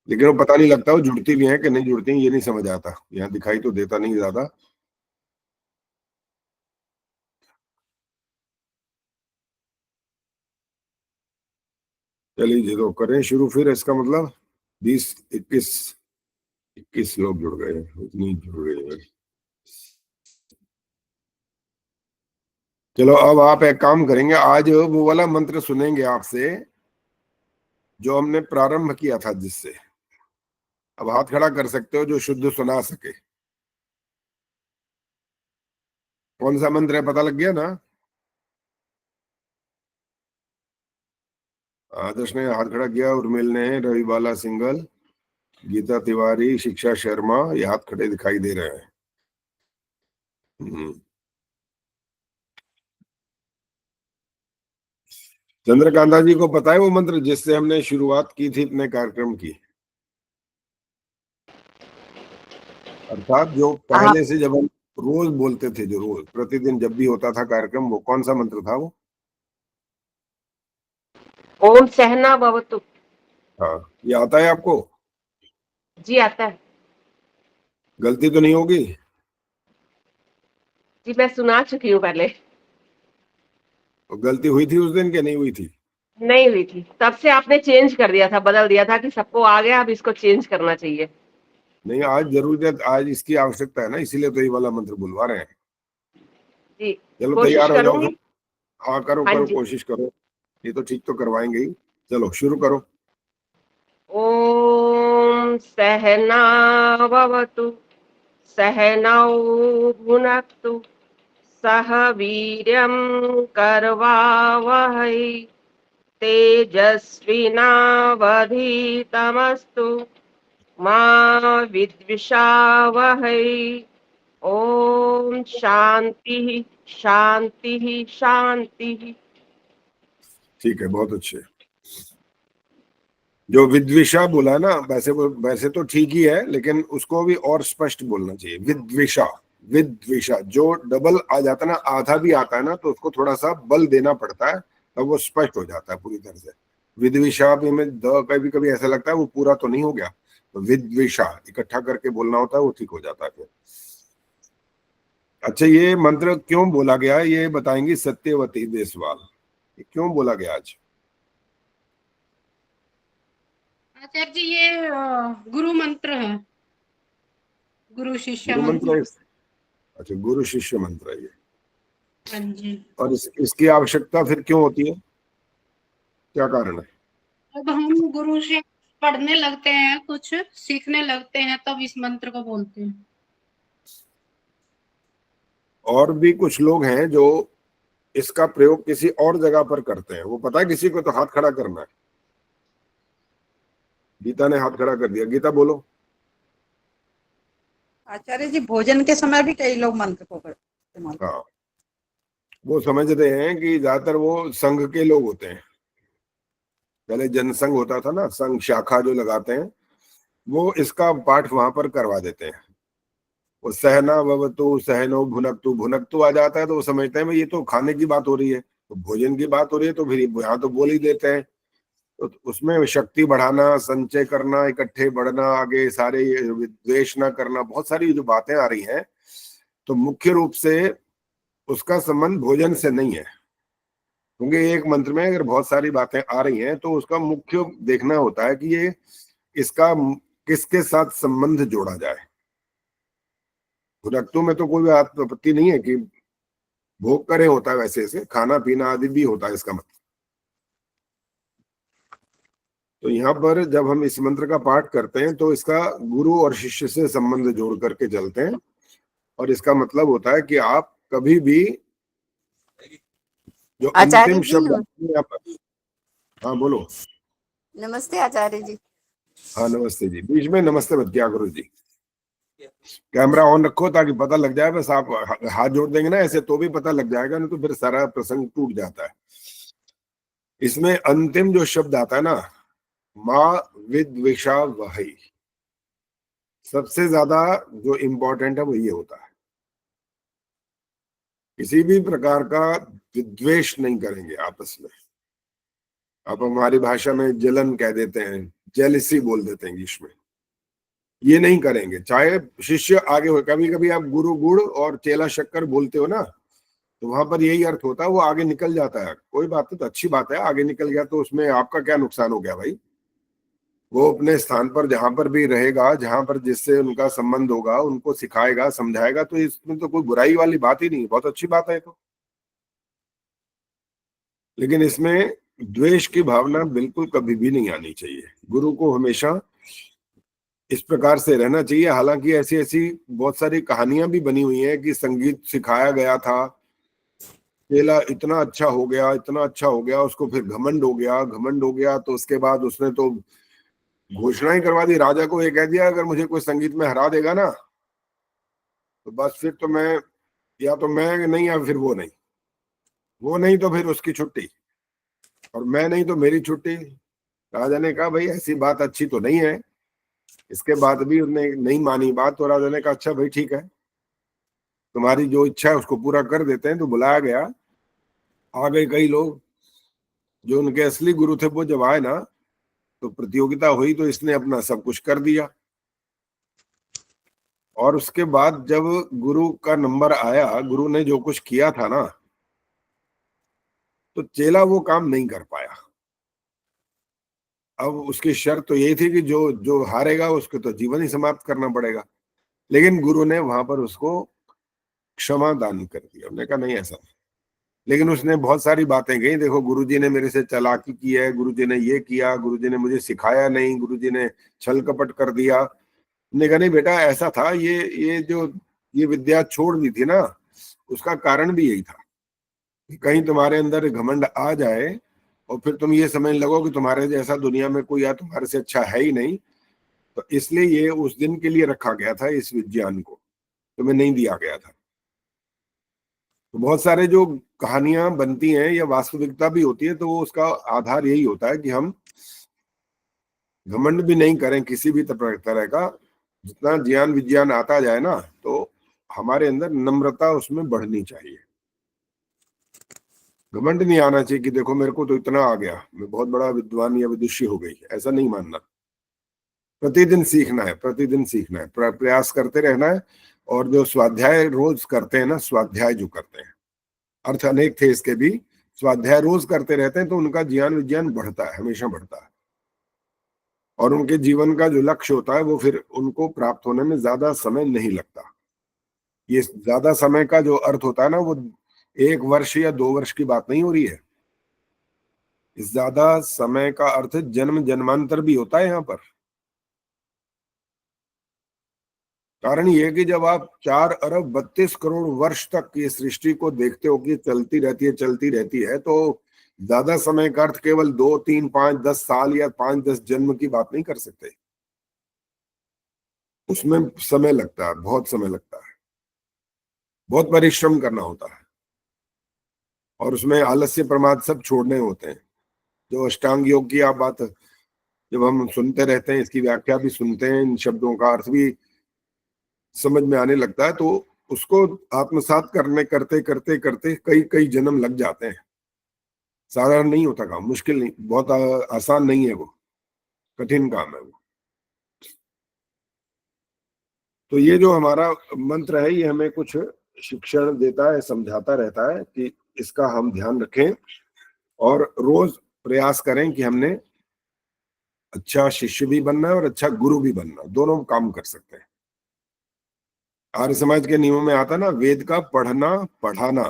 लेकिन वो पता नहीं लगता वो जुड़ती भी हैं कि नहीं जुड़ती हैं, ये नहीं समझ आता, यहाँ दिखाई तो देता नहीं ज्यादा। चलिए जी, तो करें शुरू फिर। इसका मतलब 20 21 लोग जुड़ गए, उतनी जुड़ गए हैं। चलो अब आप एक काम करेंगे, आज वो वाला मंत्र सुनेंगे आपसे जो हमने प्रारंभ किया था जिससे। अब हाथ खड़ा कर सकते हो जो शुद्ध सुना सके। कौन सा मंत्र है, पता लग गया ना? आदर्श ने हाथ खड़ा किया, उर्मिल ने, रवि बाला सिंगल, गीता तिवारी, शिक्षा शर्मा, ये हाथ खड़े दिखाई दे रहे हैं। चंद्रकांता जी को पता है वो मंत्र जिससे हमने शुरुआत की थी अपने कार्यक्रम की? अर्थात जो हाँ, पहले से जब हम रोज बोलते थे, जो रोज प्रतिदिन जब भी होता था कार्यक्रम, वो कौन सा मंत्र था वो? ओम सहना भवतु। हाँ, ये आता है आपको? जी आता है। गलती तो नहीं होगी? जी मैं सुना चुकी हूँ पहले। तो गलती हुई थी उस दिन कि नहीं हुई थी? नहीं हुई थी, तब से आपने चेंज कर दिया था, बदल दिया था कि सबको आ गया, अब इसको चेंज करना चाहिए। नहीं, आज जरूरत, आज इसकी आवश्यकता है ना, इसीलिए तो ये वाला मंत्र बुलवा रहे हैं। जी चलो कोशिश तैयार हो जाओ करूंगी। फिर। हाँ करो हाँ करो, जी। कोशिश करो। ये तो ठीक तो करवाएंगे ही। चलो शुरू करो। ओम सहनावतु सहनौ भुनक्तु सह वीर्यं करवावहै तेजस्विनावधीतमस्तु मा विद्विषावहै। ओम शांति शांति शांति। ठीक है, बहुत अच्छे। जो विद्विषा बोला है ना, वैसे तो ठीक ही है, लेकिन उसको भी और स्पष्ट बोलना चाहिए। विद्विषा, विद्विषा जो डबल आ जाता है ना, आधा भी आता है ना, तो उसको थोड़ा सा बल देना पड़ता है, तब वो स्पष्ट हो जाता है पूरी तरह से। विद्विषा भी में द कभी कभी ऐसा लगता है वो पूरा तो नहीं हो गया, तो विद्विषा इकट्ठा करके बोलना होता है, वो ठीक हो जाता है फिर। अच्छा, ये मंत्र क्यों बोला गया ये बताएंगी सत्यवती देसवाल। ये क्यों बोला गया आज? आचार्य जी ये गुरु मंत्र है, गुरु शिष्य गुरु मंत्र। मंत्र है? अच्छा, गुरु शिष्य मंत्र है ये। हाँ जी। और इसकी आवश्यकता फिर क्यों होती है, क्या कारण है? अब हम गुरु से पढ़ने लगते हैं, कुछ सीखने लगते हैं, तब इस मंत्र को बोलते हैं। और भी कुछ लोग हैं जो इसका प्रयोग किसी और जगह पर करते हैं, वो पता है किसी को? तो हाथ खड़ा करना है। गीता ने हाथ खड़ा कर दिया, गीता बोलो। आचार्य जी भोजन के समय भी कई लोग मंत्र को इस्तेमाल। हाँ, वो समझते हैं कि ज्यादातर वो संघ के लोग होते हैं। पहले जनसंघ होता था ना, संघ शाखा जो लगाते हैं, वो इसका पाठ वहां पर करवा देते हैं। वो सहना ववतु सहनो भुनक्तु, भुनक्तु आ जाता है तो वो समझते हैं भाई ये तो खाने की बात हो रही है, तो भोजन की बात हो रही है, तो फिर यहाँ तो बोल ही देते हैं। तो उसमें शक्ति बढ़ाना, संचय करना, इकट्ठे बढ़ना, आगे सारे द्वेष ना करना, बहुत सारी जो बातें आ रही हैं, तो मुख्य रूप से उसका संबंध भोजन से नहीं है। क्योंकि एक मंत्र में अगर बहुत सारी बातें आ रही हैं तो उसका मुख्य देखना होता है कि ये इसका किसके साथ संबंध जोड़ा जाए। भुनक्तु में तो कोई आपत्ति नहीं है कि भोग करे होता है, वैसे से खाना पीना आदि भी होता है इसका मतलब। तो यहाँ पर जब हम इस मंत्र का पाठ करते हैं तो इसका गुरु और शिष्य से संबंध जोड़ करके चलते हैं, और इसका मतलब होता है कि आप कभी भी जो आचार्य अंतिम जी शब्द यहाँ पर। हाँ बोलो। नमस्ते आचार्य जी। हाँ नमस्ते जी, बीच में नमस्ते मत क्या करो जी। कैमरा ऑन रखो ताकि पता लग जाए, बस आप हाथ जोड़ देंगे ना ऐसे तो भी पता लग जाएगा, नहीं तो फिर सारा प्रसंग टूट जाता है। इसमें अंतिम जो शब्द आता है ना, माँ विद्विषा वही, सबसे ज्यादा जो इम्पोर्टेंट है वो ये होता है। किसी भी प्रकार का विद्वेष नहीं करेंगे आपस में। आप हमारी भाषा में जलन कह देते हैं, जेलिसी बोल देते हैं इंग्लिश में। ये नहीं करेंगे, चाहे शिष्य आगे हो। कभी कभी आप गुरु गुड़ और चेला शक्कर बोलते हो ना, तो वहां पर यही अर्थ होता है, वो आगे निकल जाता है। कोई बात नहीं, तो अच्छी बात है, आगे निकल गया तो उसमें आपका क्या नुकसान हो गया भाई। वो अपने स्थान पर जहां पर भी रहेगा, जहां पर जिससे उनका संबंध होगा, उनको सिखाएगा, समझाएगा, तो इसमें तो कोई बुराई वाली बात ही नहीं, बहुत अच्छी बात है तो। लेकिन इसमें द्वेष की भावना बिल्कुल कभी भी नहीं आनी चाहिए। गुरु को हमेशा इस प्रकार से रहना चाहिए। हालांकि ऐसी ऐसी बहुत सारी कहानियां भी बनी हुई हैं कि संगीत सिखाया गया था, चेला इतना अच्छा हो गया, इतना अच्छा हो गया, उसको फिर घमंड हो गया। घमंड हो गया तो उसके बाद उसने तो घोषणा ही करवा दी, राजा को ये कह दिया अगर मुझे कोई संगीत में हरा देगा ना तो बस फिर तो मैं, या तो मैं नहीं या फिर वो नहीं, वो नहीं तो फिर उसकी छुट्टी, और मैं नहीं तो मेरी छुट्टी। राजा ने कहा भाई ऐसी बात अच्छी तो नहीं है। इसके बाद भी उसने नहीं मानी बात, तो राजा ने कहा अच्छा भाई ठीक है, तुम्हारी जो इच्छा है उसको पूरा कर देते हैं। तो बुलाया गया, आ गए कई लोग। जो उनके असली गुरु थे वो जब आए ना, तो प्रतियोगिता हुई, तो इसने अपना सब कुछ कर दिया। और उसके बाद जब गुरु का नंबर आया, गुरु ने जो कुछ किया था ना, तो चेला वो काम नहीं कर पाया। अब उसकी शर्त तो यही थी कि जो जो हारेगा उसको तो जीवन ही समाप्त करना पड़ेगा। लेकिन गुरु ने वहां पर उसको क्षमा दान कर दिया। उन्होंने कहा नहीं ऐसा नहीं। लेकिन उसने बहुत सारी बातें कही, देखो गुरुजी ने मेरे से चालाकी की है, गुरुजी ने ये किया, गुरुजी ने मुझे सिखाया नहीं, गुरुजी ने छल कपट कर दिया। ने कहा नहीं बेटा ऐसा था, ये जो ये विद्या छोड़ दी थी ना, उसका कारण भी यही था कि कहीं तुम्हारे अंदर घमंड आ जाए और फिर तुम ये समझने लगो कि तुम्हारे जैसा दुनिया में कोई या तुम्हारे से अच्छा है ही नहीं। तो इसलिए ये उस दिन के लिए रखा गया था, इस विज्ञान को तुम्हें नहीं दिया गया था। तो बहुत सारे जो कहानियां बनती हैं या वास्तविकता भी होती है, तो वो उसका आधार यही होता है कि हम घमंड भी नहीं करें किसी भी तरह का। जितना ज्ञान विज्ञान आता जाए ना, तो हमारे अंदर नम्रता उसमें बढ़नी चाहिए। घमंड नहीं आना चाहिए कि देखो मेरे को तो इतना आ गया, मैं बहुत बड़ा विद्वान या विदुषी हो गई, ऐसा नहीं मानना। प्रतिदिन सीखना है, प्रतिदिन सीखना है, प्रयास करते रहना है। और जो स्वाध्याय रोज करते हैं ना, स्वाध्याय जो करते हैं, अर्थ अनेक थे इसके भी, स्वाध्याय रोज करते रहते हैं तो उनका ज्ञान विज्ञान बढ़ता है, हमेशा बढ़ता है। और उनके जीवन का जो लक्ष्य होता है वो फिर उनको प्राप्त होने में ज्यादा समय नहीं लगता। ये ज्यादा समय का जो अर्थ होता है ना, वो 1 वर्ष या 2 वर्ष की बात नहीं हो रही है। इस ज्यादा समय का अर्थ जन्म जन्मांतर भी होता है यहाँ पर। कारण ये है कि जब आप 4 अरब 32 करोड़ वर्ष तक ये सृष्टि को देखते हो कि चलती रहती है, तो ज्यादा समय का अर्थ केवल 2, 3, 5, 10 साल या 5, 10 जन्म की बात नहीं कर सकते। उसमें समय लगता है, बहुत समय लगता है, बहुत परिश्रम करना होता है। और उसमें आलस्य प्रमाद सब छोड़ने होते हैं। जो अष्टांग योग की आप बात जब हम सुनते रहते हैं, इसकी व्याख्या भी सुनते हैं, इन शब्दों का अर्थ भी समझ में आने लगता है, तो उसको आत्मसात करने करते करते करते कई कई जन्म लग जाते हैं। साधारण नहीं होता काम, मुश्किल नहीं, बहुत आसान नहीं है, वो कठिन काम है वो। तो ये जो हमारा मंत्र है, ये हमें कुछ शिक्षण देता है, समझाता रहता है कि इसका हम ध्यान रखें और रोज प्रयास करें कि हमने अच्छा शिष्य भी बनना है और अच्छा गुरु भी बनना, दोनों काम कर सकते हैं। आर्य समाज के नियमों में आता ना, वेद का पढ़ना पढ़ाना,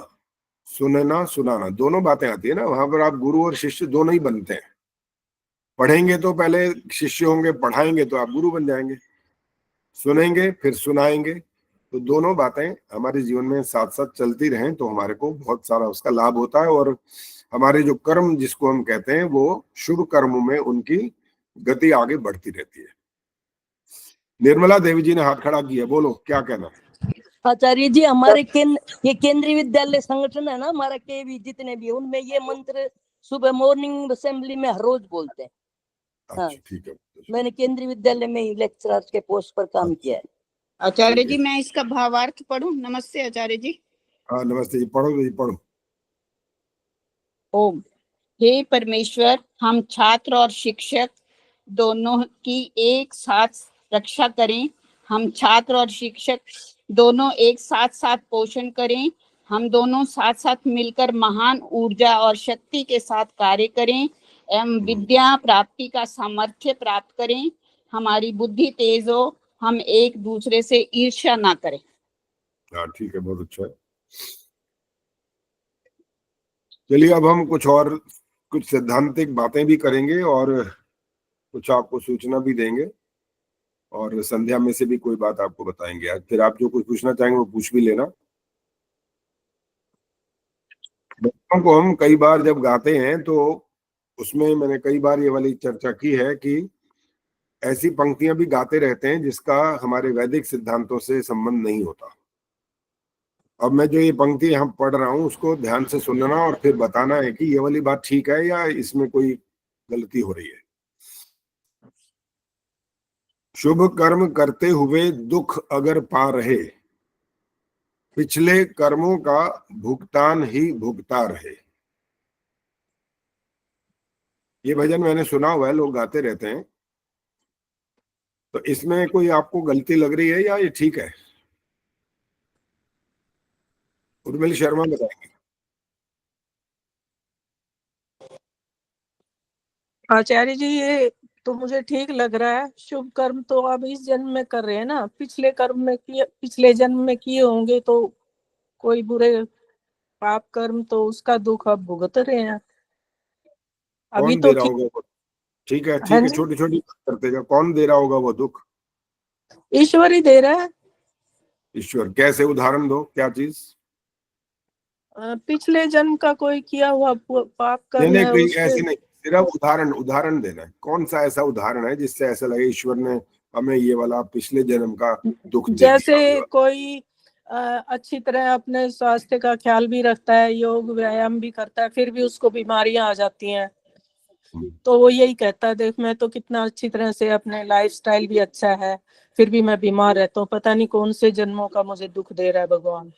सुनना सुनाना, दोनों बातें आती है ना। वहां पर आप गुरु और शिष्य दोनों ही बनते हैं। पढ़ेंगे तो पहले शिष्य होंगे, पढ़ाएंगे तो आप गुरु बन जाएंगे, सुनेंगे फिर सुनाएंगे। तो दोनों बातें हमारे जीवन में साथ साथ चलती रहें तो हमारे को बहुत सारा उसका लाभ होता है। और हमारे जो कर्म जिसको हम कहते हैं, वो शुभ कर्मों में उनकी गति आगे बढ़ती रहती है। निर्मला देवी जी ने हाथ खड़ा किया, बोलो क्या कहना है। आचार्य जी, हमारे ये केंद्रीय विद्यालय संगठन है ना हमारा, के भी जितने भी, उनमें ये मंत्र सुबह मॉर्निंग असेंबली में हर रोज बोलते हैं। हाँ, ठीक है। मैंने केंद्रीय विद्यालय में लेक्चरर के पोस्ट पर काम किया है। आचार्य जी मैं इसका भावार्थ पढ़ूं? नमस्ते आचार्य जी। हाँ नमस्ते जी, पढ़ो जी, पढ़ो। ओम हे परमेश्वर, हम छात्र और शिक्षक दोनों की एक साथ रक्षा करें। हम छात्र और शिक्षक दोनों एक साथ साथ पोषण करें। हम दोनों साथ साथ मिलकर महान ऊर्जा और शक्ति के साथ कार्य करें एवं विद्या प्राप्ति का सामर्थ्य प्राप्त करें। हमारी बुद्धि तेज हो, हम एक दूसरे से ईर्ष्या ना करें। हाँ ठीक है, बहुत अच्छा है। चलिए अब हम कुछ सैद्धांतिक बातें भी करेंगे और कुछ आपको सूचना भी देंगे और संध्या में से भी कोई बात आपको बताएंगे आज। फिर आप जो कुछ पूछना चाहेंगे वो पूछ भी लेना। बच्चों को हम कई बार जब गाते हैं तो उसमें मैंने कई बार ये वाली चर्चा की है कि ऐसी पंक्तियां भी गाते रहते हैं जिसका हमारे वैदिक सिद्धांतों से संबंध नहीं होता। अब मैं जो ये पंक्ति यहाँ पढ़ रहा हूँ उसको ध्यान से सुनना और फिर बताना है कि ये वाली बात ठीक है या इसमें कोई गलती हो रही है। शुभ कर्म करते हुए दुख अगर पा रहे, पिछले कर्मों का भुगतान ही भुगता रहे। ये भजन मैंने सुना हुआ है, लोग गाते रहते हैं। तो इसमें कोई आपको गलती लग रही है या ये ठीक है? उर्मिल शर्मा बताएंगे। आचार्य जी, ये तो मुझे ठीक लग रहा है। शुभ कर्म तो अब इस जन्म में कर रहे हैं ना, पिछले कर्म में किए, पिछले जन्म में किए होंगे तो कोई बुरे पाप कर्म, तो उसका दुख अब भुगत रहे हैं। अभी कौन तो दे रहा होगा वो? ठीक है हाँ जी, छोटी छोटी बात करते जा। कौन दे रहा होगा वो दुख? ईश्वर ही दे रहा है। ईश्वर। कैसे? उदाहरण दो, क्या चीज? पिछले जन्म का कोई किया हुआ पाप नहीं कर्म नहीं, है कोई उसके। ऐसे नहीं, सिर्फ उदाहरण देना है। कौन सा ऐसा उदाहरण है जिससे ऐसा लगे ईश्वर ने हमें ये वाला पिछले जन्म का दुख दे जैसे दिया? कोई अच्छी तरह अपने स्वास्थ्य का ख्याल भी रखता है, योग व्यायाम भी करता है, फिर भी उसको बीमारियां आ जाती हैं, तो वो यही कहता है, देख मैं तो कितना अच्छी तरह से, अपने लाइफस्टाइल भी अच्छा है, फिर भी मैं बीमार रहता हूँ। पता नहीं कौन से जन्मों का मुझे दुख दे रहा है भगवान।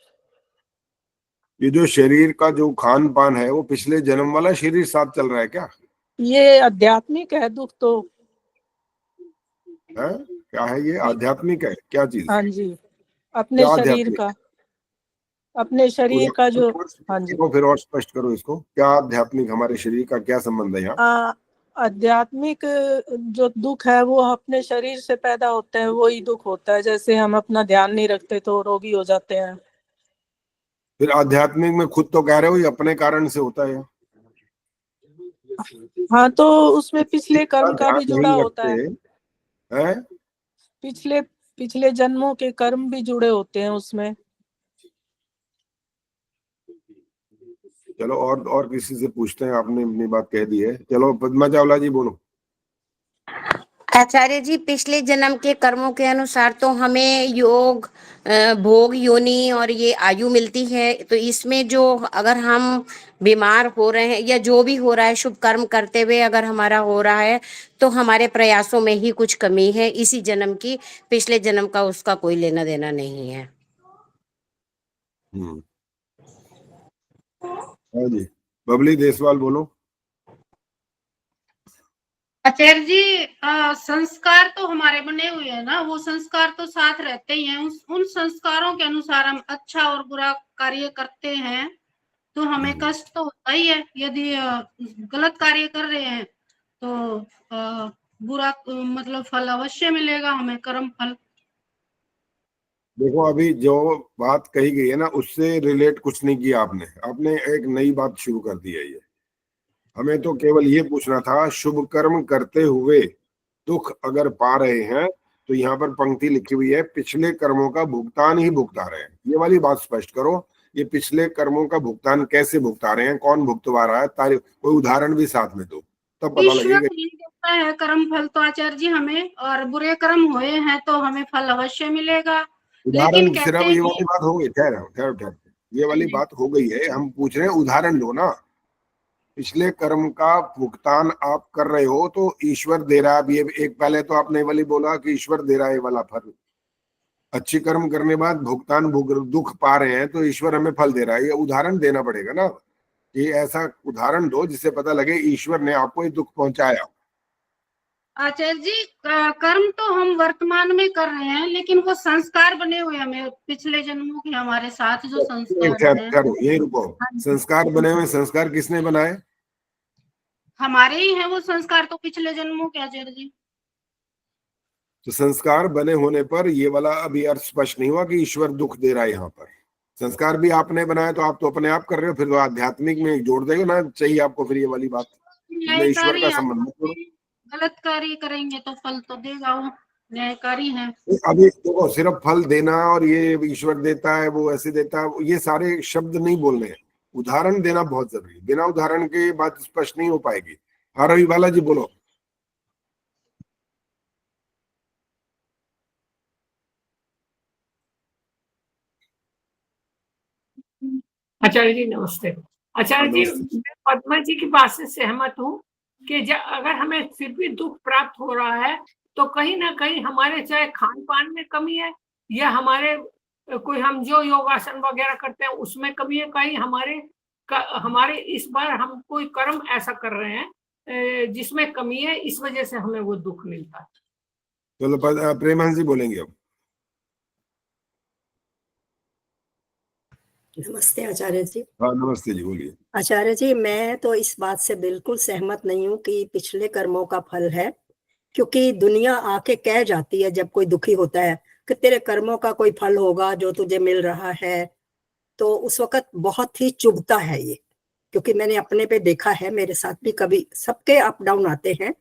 ये जो शरीर का जो खान पान है वो पिछले जन्म वाला शरीर साथ चल रहा है क्या? ये आध्यात्मिक है दुख तो। है क्या? है ये आध्यात्मिक है? क्या चीज? हाँ जी, अपने क्या शरीर आध्यात्मिक? का, अपने शरीर का जो। हाँ जी, फिर और स्पष्ट करो इसको। क्या आध्यात्मिक? हमारे शरीर का क्या संबंध है यहाँ? आध्यात्मिक जो दुख है वो अपने शरीर से पैदा होता है, वही दुख होता है। जैसे हम अपना ध्यान नहीं रखते तो रोगी हो जाते हैं। फिर आध्यात्मिक में खुद तो कह रहे हो ये अपने कारण से होता है। हाँ, तो उसमें पिछले कर्म का ध्यान भी जुड़ा नहीं होता रखते है। हैं? पिछले पिछले जन्मों के कर्म भी जुड़े होते हैं उसमें। चलो और किसी से पूछते हैं। आपने अपनी बात कह दी है। चलो पद्मा चावला जी बोलो। आचार्य जी, पिछले जन्म के कर्मों के अनुसार तो हमें योग भोग योनि और ये आयु मिलती है। तो इसमें जो अगर हम बीमार हो रहे हैं या जो भी हो रहा है शुभ कर्म करते हुए अगर हमारा हो रहा है तो हमारे प्रयासों में ही कुछ कमी है इसी जन्म की। पिछले जन्म का उसका कोई लेना देना नहीं है। हाँ जी, बबली देसवाल बोलो। आचार्य जी, संस्कार तो हमारे बने हुए हैं ना, वो संस्कार तो साथ रहते ही हैं। उन संस्कारों के अनुसार हम अच्छा और बुरा कार्य करते हैं तो हमें कष्ट तो होता ही है। यदि गलत कार्य कर रहे हैं तो बुरा मतलब फल अवश्य मिलेगा हमें, कर्म फल। देखो अभी जो बात कही गई है ना उससे रिलेट कुछ नहीं किया आपने। आपने एक नई बात शुरू कर दी है। ये हमें तो केवल ये पूछना था, शुभ कर्म करते हुए दुख अगर पा रहे हैं तो यहाँ पर पंक्ति लिखी हुई है पिछले कर्मों का भुगतान ही भुगता रहे हैं। ये वाली बात स्पष्ट करो। ये पिछले कर्मों का भुगतान कैसे भुगता रहे हैं? कौन भुगतवा रहा है? तारीफ, कोई उदाहरण भी साथ में दो, तब पता ईश्वर लगेगा। ही देता है कर्म फल तो आचार्य जी हमें, और बुरे कर्म हुए हैं तो हमें फल अवश्य मिलेगा। लेकिन उदाहरण कहते सिर्फ हैं ये कि वाली बात हो गई। ठहरो ठहरो ठहरो, ये वाली बात हो गई है। हम पूछ रहे हैं उदाहरण दो ना। पिछले कर्म का भुगतान आप कर रहे हो तो ईश्वर दे रहा है। अब ये एक पहले तो आपने वाली बोला कि ईश्वर दे रहा है ये वाला फल। अच्छी कर्म करने बाद भुगतान दुख पा रहे हैं तो ईश्वर हमें फल दे रहा है। ये उदाहरण देना पड़ेगा ना। कि ऐसा उदाहरण दो जिससे पता लगे ईश्वर ने आपको ये दुख पहुंचाया। आचार्य जी, कर्म तो हम वर्तमान में कर रहे हैं, लेकिन वो संस्कार बने हुए हैं हमें पिछले जन्मों के, हमारे साथ जो संस्कार हैं। ठहरो, यही रुको। संस्कार बने हुए, संस्कार किसने बनाए? हमारे ही हैं वो संस्कार, तो पिछले जन्मों के आचार्य जी। तो संस्कार बने होने पर ये वाला अभी अर्थ स्पष्ट नहीं हुआ कि ईश्वर दुख दे रहा है। यहाँ पर संस्कार भी आपने बनाया, तो आप तो अपने आप कर रहे हो, फिर तो आध्यात्मिक में जोड़ देगा ना चाहिए आपको फिर ये वाली बात। ईश्वर का संबंध मत करो। गलत कार्य करेंगे तो फल तो देगा, वो न्यायकारी है। अभी देखो, सिर्फ फल देना और ये ईश्वर देता है, वो ऐसे देता है, ये सारे शब्द नहीं बोलने हैं। उदाहरण देना बहुत जरूरी है। बिना उदाहरण के बात स्पष्ट नहीं हो पाएगी। हाँ रवि बालाजी बोलो। आचार्य जी नमस्ते। आचार्य जी, मैं पद्मा जी की बात से सहमत हूँ कि अगर हमें फिर भी दुख प्राप्त हो रहा है तो कहीं ना कहीं हमारे चाहे खान पान में कमी है, या हमारे कोई हम जो योगासन वगैरह करते हैं उसमें कमी है, कहीं हमारे इस बार हम कोई कर्म ऐसा कर रहे हैं जिसमें कमी है, इस वजह से हमें वो दुख मिलता है। चलो प्रेमानंद जी बोलेंगे अब। नमस्ते आचार्य जी। हाँ नमस्ते जी, बोलिए। आचार्य जी, मैं तो इस बात से बिल्कुल सहमत नहीं हूँ कि पिछले कर्मों का फल है, क्योंकि दुनिया आके कह जाती है जब कोई दुखी होता है कि तेरे कर्मों का कोई फल होगा जो तुझे मिल रहा है, तो उस वक्त बहुत ही चुभता है ये, क्योंकि मैंने अपने पे देखा है, मेरे साथ भी कभी सबके अप डाउन आते हैं।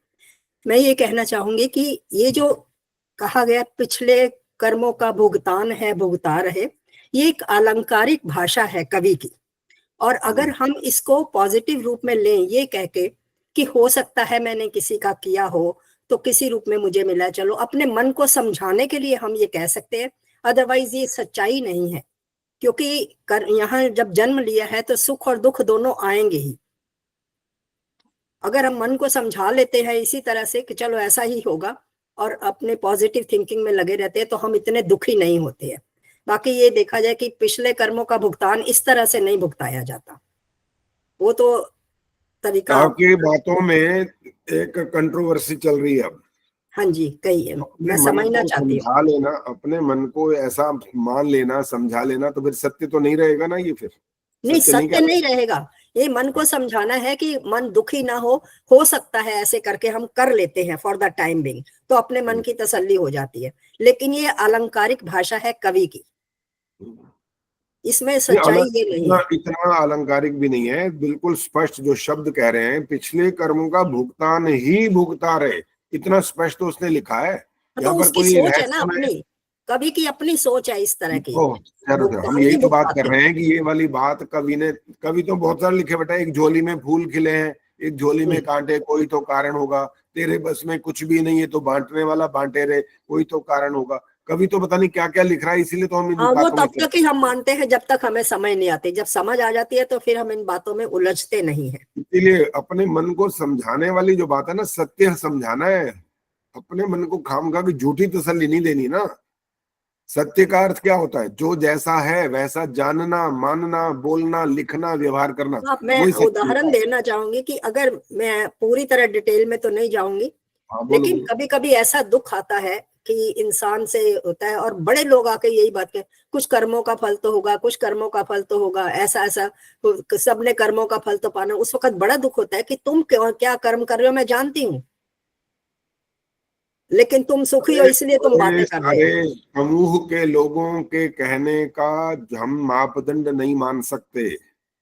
मैं ये कहना चाहूंगी कि ये जो कहा गया पिछले कर्मों का भुगतान है, भुगता रहे, ये एक अलंकारिक भाषा है कवि की। और अगर हम इसको पॉजिटिव रूप में लें, ये कह के कि हो सकता है मैंने किसी का किया हो तो किसी रूप में मुझे मिला, चलो अपने मन को समझाने के लिए हम ये कह सकते हैं, अदरवाइज ये सच्चाई नहीं है। क्योंकि यहाँ जब जन्म लिया है तो सुख और दुख दोनों आएंगे ही। अगर हम मन को समझा लेते हैं इसी तरह से कि चलो ऐसा ही होगा, और अपने पॉजिटिव थिंकिंग में लगे रहते हैं, तो हम इतने दुखी नहीं होते हैं। बाकी ये देखा जाए कि पिछले कर्मों का भुगतान इस तरह से नहीं भुगताया जाता, वो तो तरीका। आपकी बातों में एक कंट्रोवर्सी चल रही है अब। हाँ जी, कही है, मैं समझना चाहती हूँ। समझा लेना, अपने मन को ऐसा मान लेना, समझा लेना, तो फिर सत्य तो नहीं रहेगा ना ये। फिर नहीं, सत्य नहीं रहेगा। ये मन को समझाना है कि मन दुखी ना हो सकता है ऐसे करके हम कर लेते हैं फॉर द टाइम बिंग, तो अपने मन की तसल्ली हो जाती है। लेकिन ये अलंकारिक भाषा है कवि की, इसमें सच्चाई ये नहीं है। इतना अलंकारिक भी नहीं है, बिल्कुल स्पष्ट जो शब्द कह रहे हैं, पिछले कर्मों का भुगतान ही भुगता रहे, इतना स्पष्ट तो उसने लिखा है। तो उसकी सोच है ना अपनी, कवि की अपनी सोच है इस तरह की। हम यही तो बात कर रहे हैं कि ये वाली बात कवि तो बहुत सारे लिखे बेटा, एक झोली में फूल खिले हैं, एक झोली में कांटे, कोई तो कारण होगा, तेरे बस में कुछ भी नहीं है तो बांटने वाला बांटे रहे, कोई तो कारण होगा। कवि तो पता नहीं क्या क्या लिख रहा है, इसीलिए तो हम वो तब तक ही हम मानते हैं जब तक हमें समझ नहीं आती। जब समझ आ जाती है तो फिर हम इन बातों में उलझते नहीं है। इसीलिए अपने मन को समझाने वाली जो बात है ना, सत्य समझाना है। अपने मन को खामखा की झूठी तसल्ली नहीं देनी ना। सत्य का अर्थ क्या होता है? जो जैसा है वैसा जानना, मानना, बोलना, लिखना, व्यवहार करना। मैं उदाहरण देना चाहूंगी कि अगर मैं पूरी तरह डिटेल में तो नहीं जाऊंगी, लेकिन कभी कभी ऐसा दुख आता है कि इंसान से होता है, और बड़े लोग आके यही बात कहते, कुछ कर्मों का फल तो होगा, कुछ कर्मों का फल तो होगा, ऐसा ऐसा सबने कर्मों का फल तो पाना। उस वक्त बड़ा दुख होता है कि तुम क्या कर्म कर रहे हो मैं जानती हूँ, लेकिन तुम सुखी हो इसलिए तुम बातें कर रहे हो। समूह के लोगों के कहने का हम मापदंड नहीं मान सकते।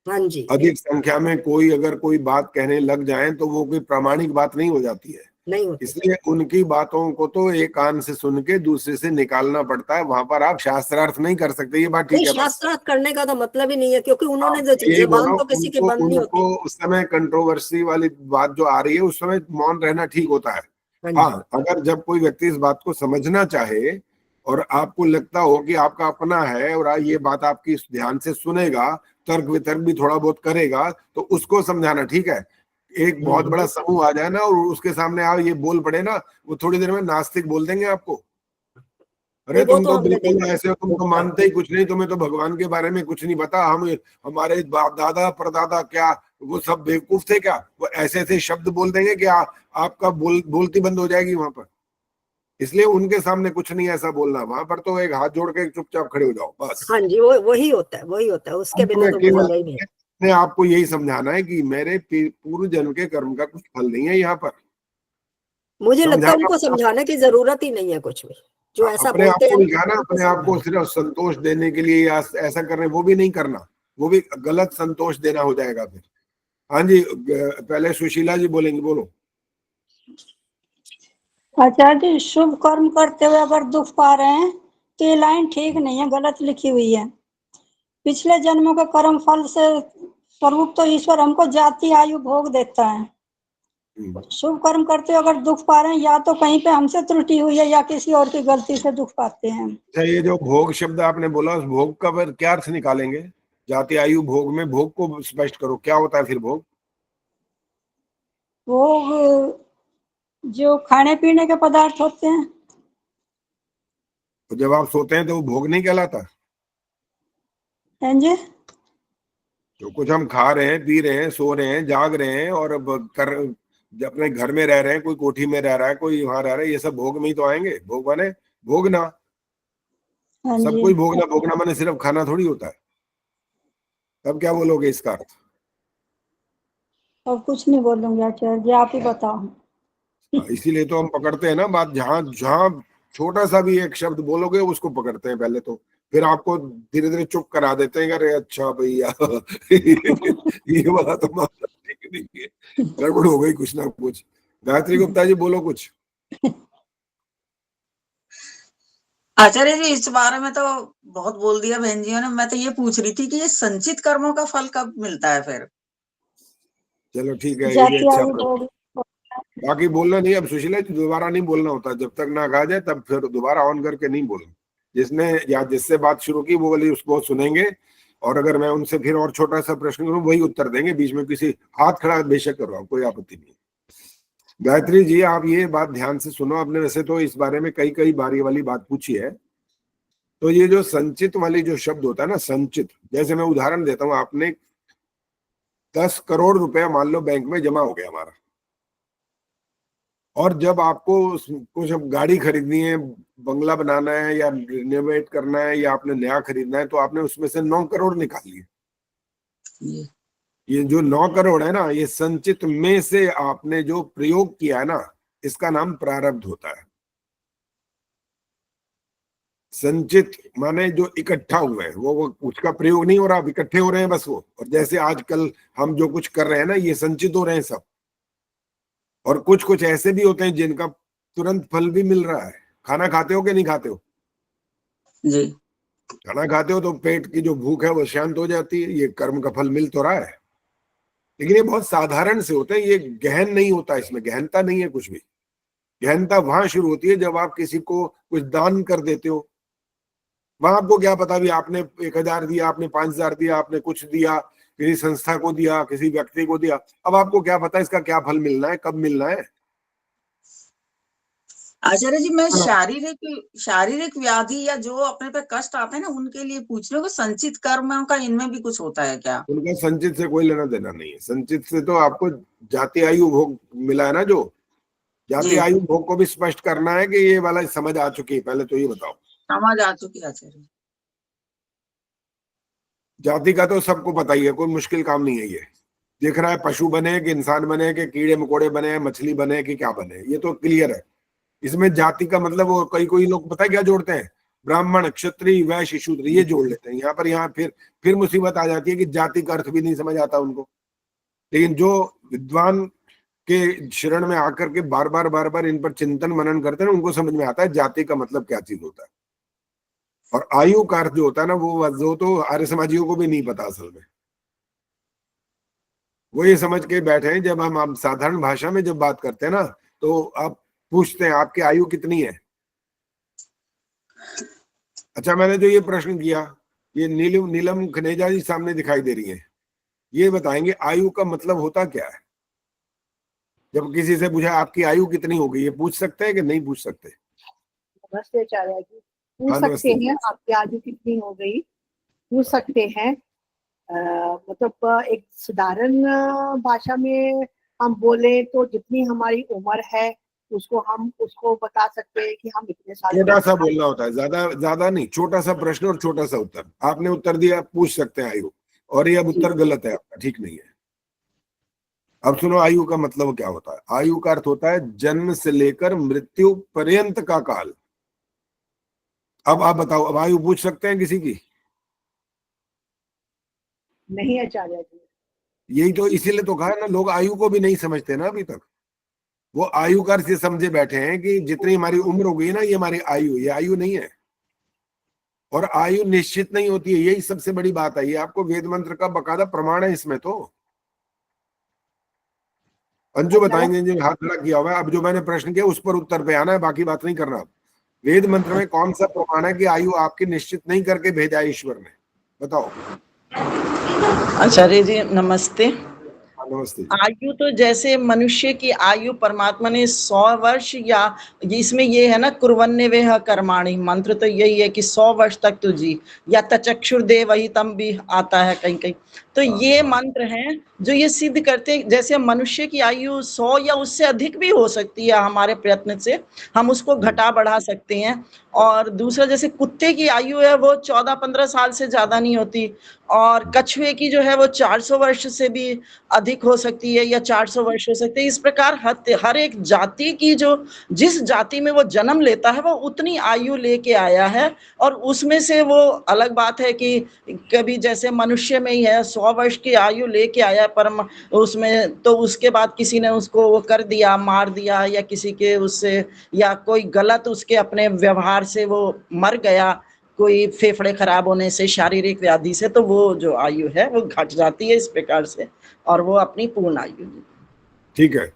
हाँ जी, अधिक संख्या में कोई अगर कोई बात कहने लग जाए तो वो कोई प्रामाणिक बात नहीं हो जाती है, नहीं होती। इसलिए उनकी बातों को तो एक कान से सुन के दूसरे से निकालना पड़ता है। वहां पर आप शास्त्रार्थ नहीं कर सकते, ये बात ठीक है। शास्त्रार्थ करने का तो मतलब ही नहीं है, क्योंकि उन्होंने जो जबान तो किसी की बंद नहीं होती। उस समय कंट्रोवर्सी वाली बात जो आ रही है उस समय मौन रहना ठीक होता है। हाँ, अगर जब कोई व्यक्ति इस बात को समझना चाहे और आपको लगता हो कि आपका अपना है और ये बात आपकी ध्यान से सुनेगा, तर्क वितर्क भी थोड़ा बहुत करेगा, तो उसको समझाना ठीक है। एक बहुत बड़ा समूह आ जाए ना और उसके सामने आप ये बोल पड़े ना, वो थोड़ी देर में नास्तिक बोल देंगे आपको। अरे वो तुम तो तो हमने बिल्कुल देखा। ऐसे हो, तुम तो मानते ही कुछ नहीं, तुम्हें तो भगवान के बारे में कुछ नहीं पता। हम हमारे बाप दादा परदादा क्या वो सब बेवकूफ थे क्या? वो ऐसे ऐसे शब्द बोल देंगे कि आपका बोलती बंद हो जाएगी वहां पर। इसलिए उनके सामने कुछ नहीं ऐसा बोलना, वहां पर तो एक हाथ जोड़ के चुपचाप खड़े हो जाओ बस। हाँ जी, वो वही होता है, वही होता है, उसके अब बिना तुम्हें तो केवल बोलेगा ही नहीं। अपने आपको यही समझाना है कि मेरे पूर्व जन्म के कर्म का कुछ फल नहीं है यहाँ पर। मुझे लगता है समझाना उनको समझाने की जरूरत ही नहीं है कुछ भी, जो ऐसा अपने आप बोलते हैं को ना, दिखाना, उनको अपने आप को समझाना। सिर्फ संतोष देने के लिए या ऐसा करने, वो भी नहीं करना, वो भी गलत संतोष देना हो जाएगा फिर। हाँ जी, पहले सुशीला जी बोलेंगे, बोलो। आचार्य जी, शुभ कर्म करते हुए अगर दुख पा रहे हैं तो ये लाइन ठीक नहीं है, गलत लिखी हुई है। पिछले जन्मों के कर्म फल से स्वरूप तो ईश्वर हमको जाति आयु भोग देता है। शुभ कर्म करते हुए अगर दुख पा रहे हैं, या तो कहीं पे हमसे त्रुटि हुई है या किसी और की गलती से दुख पाते हैं। अच्छा, ये जो भोग शब्द आपने बोला, उस भोग का फिर क्या अर्थ निकालेंगे? जाति आयु भोग में भोग को स्पष्ट करो, क्या होता है फिर भोग? भोग जो खाने पीने के पदार्थ होते हैं। तो जब आप सोते हैं तो वो भोग नहीं कहलाता? हैं जी? जो कुछ हम खा रहे हैं, पी रहे हैं, सो रहे हैं, जाग रहे हैं और अब अपने घर में रह रहे हैं, कोई कोठी में रह रहा है, कोई वहां रह रहा है, ये सब भोग में ही तो आएंगे। भोग माने भोगना। हाँ सब जी। कोई भोगना, भोगना माने सिर्फ खाना थोड़ी होता है। तब क्या बोलोगे इसका अर्थ? और कुछ नहीं बोलूंगी आचार्य जी, आप ही बताओ। इसीलिए तो हम पकड़ते हैं ना बात, जहां जहां छोटा सा भी एक शब्द बोलोगे उसको पकड़ते हैं पहले, तो फिर आपको धीरे धीरे चुप करा देते हैं। अरे अच्छा भैया ये वाला तो मामला ठीक नहीं है, गड़बड़ हो गई कुछ ना कुछ। गायत्री गुप्ता जी बोलो कुछ। आचार्य जी, इस बारे में तो बहुत बोल दिया बहन जी ने। मैं तो ये पूछ रही थी कि ये संचित कर्मों का फल कब मिलता है फिर? चलो ठीक है, ये भी जाति अच्छा आयु प्रश्न। भोग। बाकी बोलना नहीं, अब सुशीला जी दोबारा नहीं बोलना होता, जब तक ना कहा जाए तब फिर दोबारा ऑन करके नहीं बोलना। जिसने या जिससे बात शुरू की वो वाली उसको सुनेंगे, और अगर मैं उनसे फिर और छोटा सा प्रश्न करूं वही उत्तर देंगे। बीच में किसी हाथ खड़ा बेशक करवाओ, कोई आपत्ति नहीं। गायत्री जी, आप ये बात ध्यान से सुनो। आपने वैसे तो इस बारे में कई कई बारी वाली बात पूछी है। तो ये जो संचित वाली जो शब्द होता है ना, संचित, जैसे मैं उदाहरण देता हूँ, आपने 10 करोड़ रुपया मान लो बैंक में जमा हो गया हमारा, और जब आपको कुछ अब गाड़ी खरीदनी है, बंगला बनाना है या रिनोवेट करना है या आपने नया खरीदना है, तो आपने उसमें से 9 करोड़ निकाल लिए। ये जो 9 करोड़ है ना, ये संचित में से आपने जो प्रयोग किया है ना, इसका नाम प्रारब्ध होता है। संचित माने जो इकट्ठा हुए हैं, वो उसका प्रयोग नहीं हो रहा, इकट्ठे हो रहे हैं बस वो। और जैसे आजकल हम जो कुछ कर रहे हैं ना, ये संचित हो रहे हैं सब। और कुछ कुछ ऐसे भी होते हैं जिनका तुरंत फल भी मिल रहा है। खाना खाते हो कि नहीं खाते हो? जी। खाना खाते हो तो पेट की जो भूख है वो शांत हो जाती है, ये कर्म का फल मिल तो रहा है। लेकिन ये बहुत साधारण से होते हैं, ये गहन नहीं होता, इसमें गहनता नहीं है कुछ भी। गहनता वहां शुरू होती है जब आप किसी को कुछ दान कर देते हो। वहां आपको क्या पता भी आपने 1000 दिया, आपने 5000 दिया, आपने कुछ दिया, किसी संस्था को दिया, किसी व्यक्ति को दिया। अब आपको क्या पता इसका क्या फल मिलना है, कब मिलना है? आचार्य जी, मैं शारीरिक व्याधि या जो अपने पे कष्ट आते हैं ना, उनके लिए पूछ रही हूँ, संचित कर्मों का इनमें भी कुछ होता है क्या? उनका संचित से कोई लेना देना नहीं है। संचित से तो आपको जाति आयु भोग मिला है ना, जो जाति जी, आयु भोग को भी स्पष्ट करना है कि ये वाला समझ आ चुकी है। पहले तो ये बताओ, समझ आ चुकी है आचार्य। जाति का तो सबको पता ही है, कोई मुश्किल काम नहीं है। ये दिख रहा है, पशु बने कि इंसान बने कि कीड़े मकोड़े बने, मछली बने कि क्या बने, ये तो क्लियर है। इसमें जाति का मतलब वो कोई लोग पता है क्या जोड़ते हैं? ब्राह्मण, क्षत्रिय, वैश्य, शूद्र, ये जोड़ लेते हैं। यहाँ फिर मुसीबत आ जाती है कि जाति का अर्थ भी नहीं समझ आता उनको। लेकिन जो विद्वान के शरण में आकर के बार बार इन पर चिंतन मनन करते हैं ना, उनको समझ में आता है जाति का मतलब क्या चीज होता है। और आयु का अर्थ जो होता है ना, वो तो आर्य समाजियों को भी नहीं पता असल में। वो ये समझ के बैठे हैं, जब हम साधारण भाषा में जब बात करते हैं ना, तो आप पूछते हैं आपकी आयु कितनी है। अच्छा, मैंने जो ये प्रश्न किया, ये नीलम खनेजा जी सामने दिखाई दे रही है, ये बताएंगे आयु का मतलब होता क्या है। जब किसी से पूछा आपकी आयु कितनी हो गई, ये पूछ सकते हैं कि नहीं पूछ सकते? नमस्ते आचार्य जी। पूछ सकते हैं आपकी आयु कितनी हो गई, पूछ सकते हैं। मतलब एक साधारण भाषा में हम बोले तो जितनी हमारी उम्र है उसको बता सकते हैं कि हम इतने साल। छोटा सा बोलना होता है, ज्यादा नहीं, छोटा सा प्रश्न और छोटा सा उत्तर। आपने उत्तर दिया, पूछ सकते हैं आयु, और ये अब उत्तर गलत है आपका, ठीक नहीं है। अब सुनो आयु का मतलब क्या होता है। आयु का अर्थ होता है जन्म से लेकर मृत्यु पर्यंत का काल। अब आप बताओ, अब आयु पूछ सकते हैं किसी की? नहीं आचार्य जी, यही तो, इसीलिए तो कहा ना, लोग आयु को भी नहीं समझते ना अभी तक। वो आयु का अर्थ समझे बैठे हैं कि जितनी हमारी उम्र हो गई ना, ये हमारी आयु, ये आयु नहीं है। और आयु निश्चित नहीं होती है, यही सबसे बड़ी बात है। ये आपको वेद मंत्र का बकायदा प्रमाण है इसमें। तो अंजू बताएंगे, जो हाथ खड़ा किया हुआ है। अब जो मैंने प्रश्न किया उस पर उत्तर पे आना है, बाकी बात नहीं करना। वेद मंत्र में कौन सा प्रमाण है कि आयु आपकी निश्चित नहीं करके भेजा है ईश्वर ने? बताओ। आचार्य जी नमस्ते। नमस्ते। आयु तो जैसे मनुष्य की आयु परमात्मा ने 100 वर्ष, या इसमें ये है ना, कुर्वन्नेवेह कर्माणि, मंत्र तो यही है कि 100 वर्ष तक तू जी, या तचक्षुर्देव वही तम भी आता है कहीं कहीं। तो ये मंत्र हैं जो ये सिद्ध करते हैं जैसे मनुष्य की आयु 100 या उससे अधिक भी हो सकती है, हमारे प्रयत्न से हम उसको घटा बढ़ा सकते हैं। और दूसरा, जैसे कुत्ते की आयु है वो 14-15 साल से ज्यादा नहीं होती, और कछुए की जो है वो 400 वर्ष से भी अधिक हो सकती है, या 400 वर्ष हो सकती है। इस प्रकार हर एक जाति की जो जिस जाति में वो जन्म लेता है वो उतनी आयु लेके आया है। और उसमें से वो अलग बात है कि कभी जैसे मनुष्य में ही है 100 वर्ष की आयु लेके आया है, पर उसमें तो उसके बाद किसी ने उसको वो कर दिया, मार दिया, या किसी के उससे, या कोई गलत उसके अपने व्यवहार से वो मर गया, कोई फेफड़े खराब होने से, शारीरिक व्याधि से, तो वो जो आयु है वो घट जाती है इस प्रकार से, और वो अपनी पूर्ण आयु। ठीक है,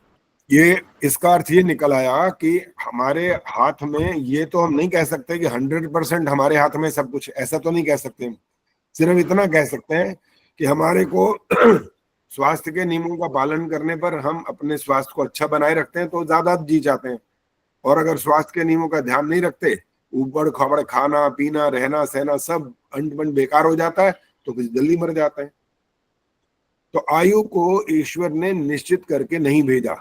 ये इसका अर्थ ये निकल आया कि हमारे हाथ में, ये तो हम नहीं कह सकते कि 100% हमारे हाथ में सब कुछ, ऐसा तो नहीं कह सकते। सिर्फ इतना कह सकते हैं कि हमारे को स्वास्थ्य के नियमों का पालन करने पर हम अपने स्वास्थ्य को अच्छा बनाए रखते हैं तो ज्यादा जी जाते हैं। और अगर स्वास्थ्य के नियमों का ध्यान नहीं रखते, ऊबड़ खाबड़ खाना पीना रहना सहना सब अंट बंट बेकार हो जाता है, तो फिर जल्दी मर जाता है। तो आयु को ईश्वर ने निश्चित करके नहीं भेजा।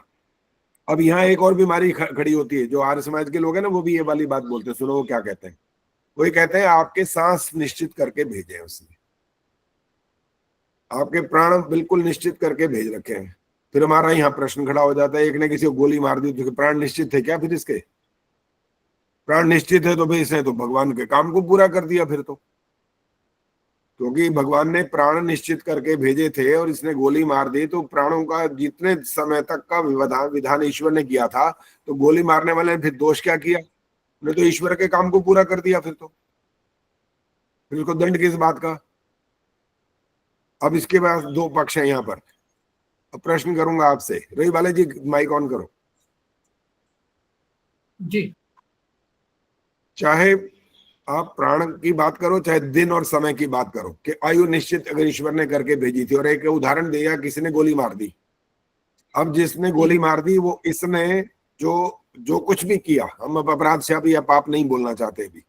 अब यहाँ एक और बीमारी खड़ी होती है, जो आर्य समाज के लोग हैं ना, वो भी ये वाली बात बोलते हैं। सुनो वो क्या कहते हैं। वो ये कहते हैं आपके सांस निश्चित करके भेजे हैं उसने, आपके प्राण बिल्कुल निश्चित करके भेज रखे हैं। फिर हमारा यहाँ प्रश्न खड़ा हो जाता है, एक ने किसी को गोली मार दी तो प्राण निश्चित थे क्या? फिर इसके प्राण निश्चित है तो भाई इसने तो भगवान के काम को पूरा कर दिया फिर तो, क्योंकि भगवान ने प्राण निश्चित करके भेजे थे और इसने गोली मार दी, तो प्राणों का जितने समय तक का विधान ईश्वर ने किया था, तो गोली मारने वाले ने फिर दोष क्या किया? उन्हें तो ईश्वर के काम को पूरा कर दिया, फिर तो फिर उसको दंड किस बात का? अब इसके बाद दो पक्ष हैं यहाँ पर। अब प्रश्न करूंगा आपसे, रवि वाले जी माइक ऑन करो जी। चाहे आप प्राण की बात करो, चाहे दिन और समय की बात करो, कि आयु निश्चित अगर ईश्वर ने करके भेजी थी, और एक उदाहरण दिया किसी ने गोली मार दी। अब जिसने गोली मार दी वो इसने जो कुछ भी किया, हम अब अपराध से या पाप नहीं बोलना चाहते भी,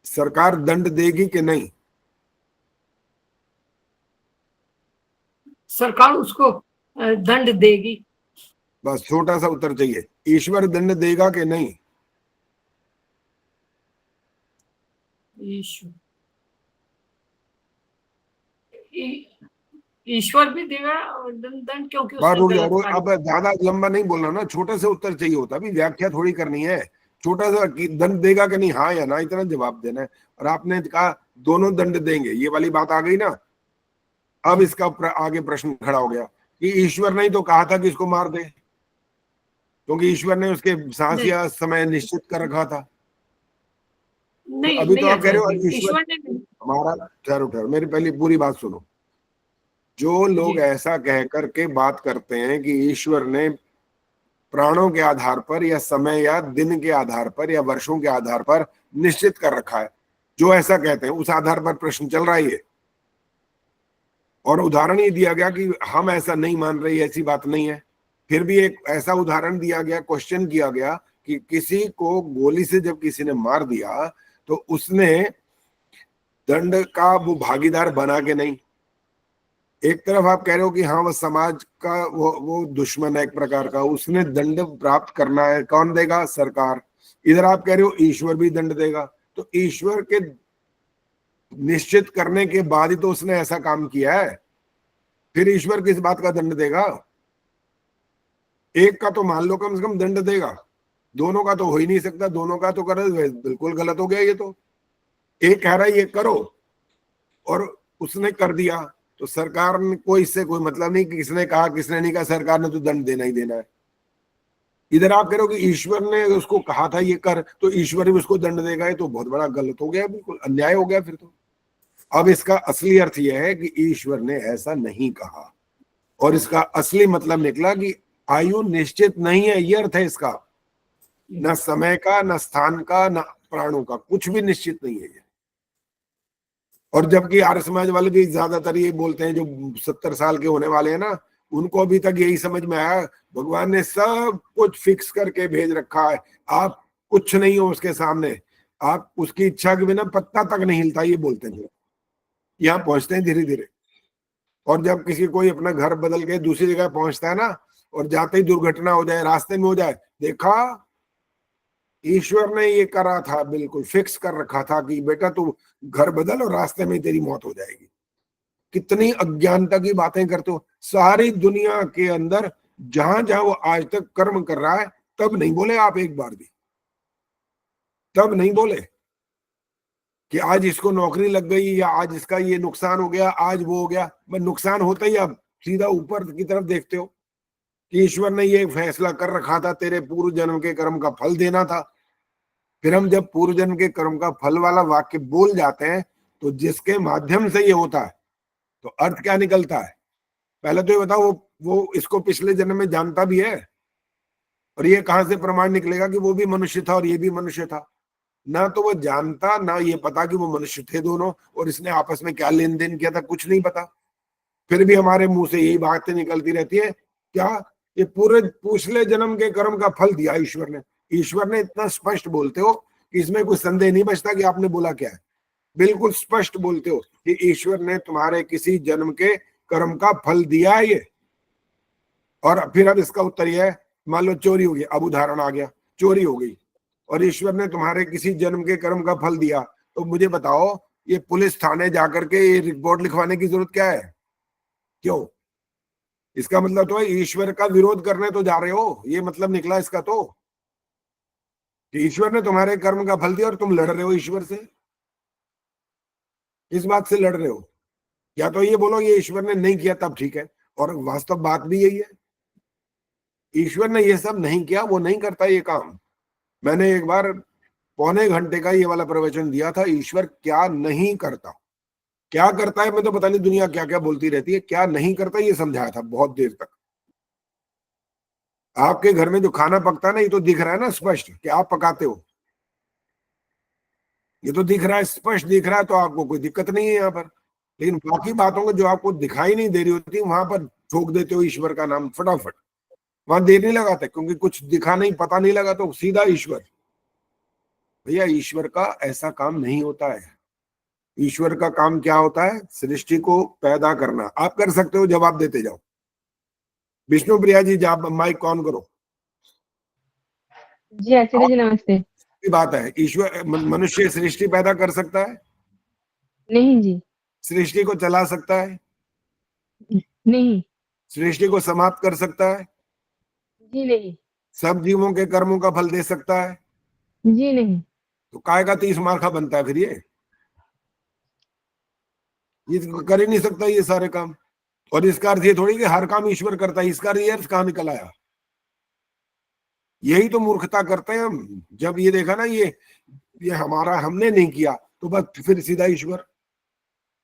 सरकार दंड देगी कि नहीं? सरकार उसको दंड देगी। बस छोटा सा उत्तर चाहिए, ईश्वर दंड देगा कि नहीं? ईश्वर भी देगा दंड, क्योंकि अब ज्यादा लंबा नहीं बोलना ना, छोटा सा उत्तर चाहिए होता, अभी व्याख्या थोड़ी करनी है। छोटा सा दंड देगा कि नहीं, हाँ या ना, इतना जवाब देना है। और आपने कहा दोनों दंड देंगे, ये वाली बात आ गई ना। अब इसका आगे प्रश्न खड़ा हो गया कि ईश्वर ने तो कहा था कि इसको मार दे, क्योंकि ईश्वर ने उसके सांस या समय निश्चित कर रखा था। नहीं, अभी तो आप कह रहे हो ईश्वर ने हमारा, ठहरो मेरी पहली पूरी बात सुनो। जो लोग ऐसा कह करके बात करते हैं कि ईश्वर ने प्राणों के आधार पर या समय या दिन के आधार पर या वर्षों के आधार पर निश्चित कर रखा है, जो ऐसा कहते हैं उस आधार पर प्रश्न चल रहा है। और उदाहरण ही दिया गया कि हम ऐसा नहीं मान रहे, ऐसी बात नहीं है। फिर भी एक ऐसा उदाहरण दिया गया, क्वेश्चन किया गया कि किसी को गोली से जब किसी ने मार दिया तो उसने दंड का वो भागीदार बना के नहीं। एक तरफ आप कह रहे हो कि हाँ वो समाज का वो दुश्मन है एक प्रकार का, उसने दंड प्राप्त करना है, कौन देगा? सरकार। इधर आप कह रहे हो ईश्वर भी दंड देगा, तो ईश्वर के निश्चित करने के बाद ही तो उसने ऐसा काम किया है, फिर ईश्वर किस बात का दंड देगा? एक का तो मान लो कम से कम दंड देगा, दोनों का तो हो ही नहीं सकता, दोनों का तो कर बिल्कुल गलत हो गया ये तो। एक कह रहा है ये करो और उसने कर दिया, तो सरकार को इससे कोई मतलब नहीं कि किसने कहा किसने नहीं कहा, सरकार ने तो दंड देना ही देना है। इधर आप कह रहे हो कि ईश्वर ने उसको कहा था ये कर, तो ईश्वर भी उसको दंड देगा, ये तो बहुत बड़ा गलत हो गया, बिल्कुल अन्याय हो गया फिर तो। अब इसका असली अर्थ यह है कि ईश्वर ने ऐसा नहीं कहा, और इसका असली मतलब निकला कि आयु निश्चित नहीं है, ये अर्थ है इसका। न समय का, न स्थान का, न प्राणों का, कुछ भी निश्चित नहीं है ये। और जबकि आर्य समाज वाले भी ज्यादातर ये बोलते हैं, जो 70 साल के होने वाले हैं ना, उनको अभी तक यही समझ में आया भगवान ने सब कुछ फिक्स करके भेज रखा है, आप कुछ नहीं हो उसके सामने, आप उसकी इच्छा के बिना पत्ता तक नहीं हिलता, ये बोलते हैं। यहाँ पहुंचते हैं धीरे धीरे। और जब किसी कोई अपना घर बदल के दूसरी जगह पहुंचता है ना, और जाते ही दुर्घटना हो जाए, रास्ते में हो जाए, देखा ईश्वर ने ये करा था, बिल्कुल फिक्स कर रखा था कि बेटा तू घर बदल और रास्ते में तेरी मौत हो जाएगी। कितनी अज्ञानता की बातें करते हो। सारी दुनिया के अंदर जहां जहां वो आज तक कर्म कर रहा है, तब नहीं बोले आप एक बार भी, तब नहीं बोले कि आज इसको नौकरी लग गई या आज इसका ये नुकसान हो गया, आज वो हो गया। मैं नुकसान होता ही आप सीधा ऊपर की तरफ देखते हो कि ईश्वर ने ये फैसला कर रखा था, तेरे पूर्व जन्म के कर्म का फल देना था। फिर हम जब पूर्व जन्म के कर्म का फल वाला वाक्य बोल जाते हैं, तो जिसके माध्यम से ये होता है, तो अर्थ क्या निकलता है? पहले तो ये बताओ, वो इसको पिछले जन्म में जानता भी है? और ये कहां से प्रमाण निकलेगा कि वो भी मनुष्य था और ये भी मनुष्य था? ना तो वो जानता, ना ये पता कि वो मनुष्य थे दोनों, और इसने आपस में क्या लेन देन किया था, कुछ नहीं पता। फिर भी हमारे मुंह से यही बातें निकलती रहती है, क्या ये पूरे पिछले जन्म के कर्म का फल दिया ईश्वर ने। ईश्वर ने इतना स्पष्ट बोलते हो कि इसमें कोई संदेह नहीं बचता कि आपने बोला क्या है। बिल्कुल स्पष्ट बोलते हो कि ईश्वर ने तुम्हारे किसी जन्म के कर्म का फल दिया है ये। और फिर अब इसका उत्तर यह है, मान लो चोरी हो गई, अब उदाहरण आ गया, चोरी हो गई और ईश्वर ने तुम्हारे किसी जन्म के कर्म का फल दिया, तो मुझे बताओ ये पुलिस थाने जाकर के ये रिपोर्ट लिखवाने की जरूरत क्या है? क्यों? इसका मतलब तो है ईश्वर का विरोध करने तो जा रहे हो, ये मतलब निकला इसका तो कि ईश्वर ने तुम्हारे कर्म का फल दिया और तुम लड़ रहे हो ईश्वर से। किस बात से लड़ रहे हो? या तो ये बोलो ये ईश्वर ने नहीं किया तब ठीक है, और वास्तव बात भी यही है, ईश्वर ने ये सब नहीं किया, वो नहीं करता ये काम। मैंने एक बार पौने घंटे का ये वाला प्रवचन दिया था, ईश्वर क्या नहीं करता, क्या करता है मैं तो पता नहीं, दुनिया क्या क्या बोलती रहती है, क्या नहीं करता ये समझाया था बहुत देर तक। आपके घर में जो खाना पकता है ना, ये तो दिख रहा है ना स्पष्ट कि आप पकाते हो, ये तो दिख रहा है, स्पष्ट दिख रहा है, तो आपको कोई दिक्कत नहीं है यहाँ पर। लेकिन बाकी बातों को जो आपको दिखाई नहीं दे रही होती, वहां पर ठोक देते हो ईश्वर का नाम फटाफट, वहां देर नहीं लगाते, क्योंकि कुछ दिखा नहीं, पता नहीं लगा तो सीधा ईश्वर। भैया ईश्वर का ऐसा काम नहीं होता है। ईश्वर का काम क्या होता है? सृष्टि को पैदा करना। आप कर सकते हो, जवाब देते जाओ। विष्णु प्रिया जी, जब माइक ऑन करो। जी आचार्य जी नमस्ते। बात है, ईश्वर मनुष्य सृष्टि पैदा कर सकता है? नहीं जी। सृष्टि को चला सकता है? नहीं। सृष्टि को समाप्त कर सकता है? जी नहीं। सब जीवों के कर्मों का फल दे सकता है? जी नहीं। तो काय का 30 मार्का बनता है फिर ये कर ही नहीं सकता ये सारे काम। और इसका अर्थ ये थोड़ी कि हर काम ईश्वर करता है, इसका ये अर्थ कहां निकल आया? यही तो मूर्खता करते हैं हम। जब ये देखा ना ये हमारा, हमने नहीं किया, तो बस फिर सीधा ईश्वर।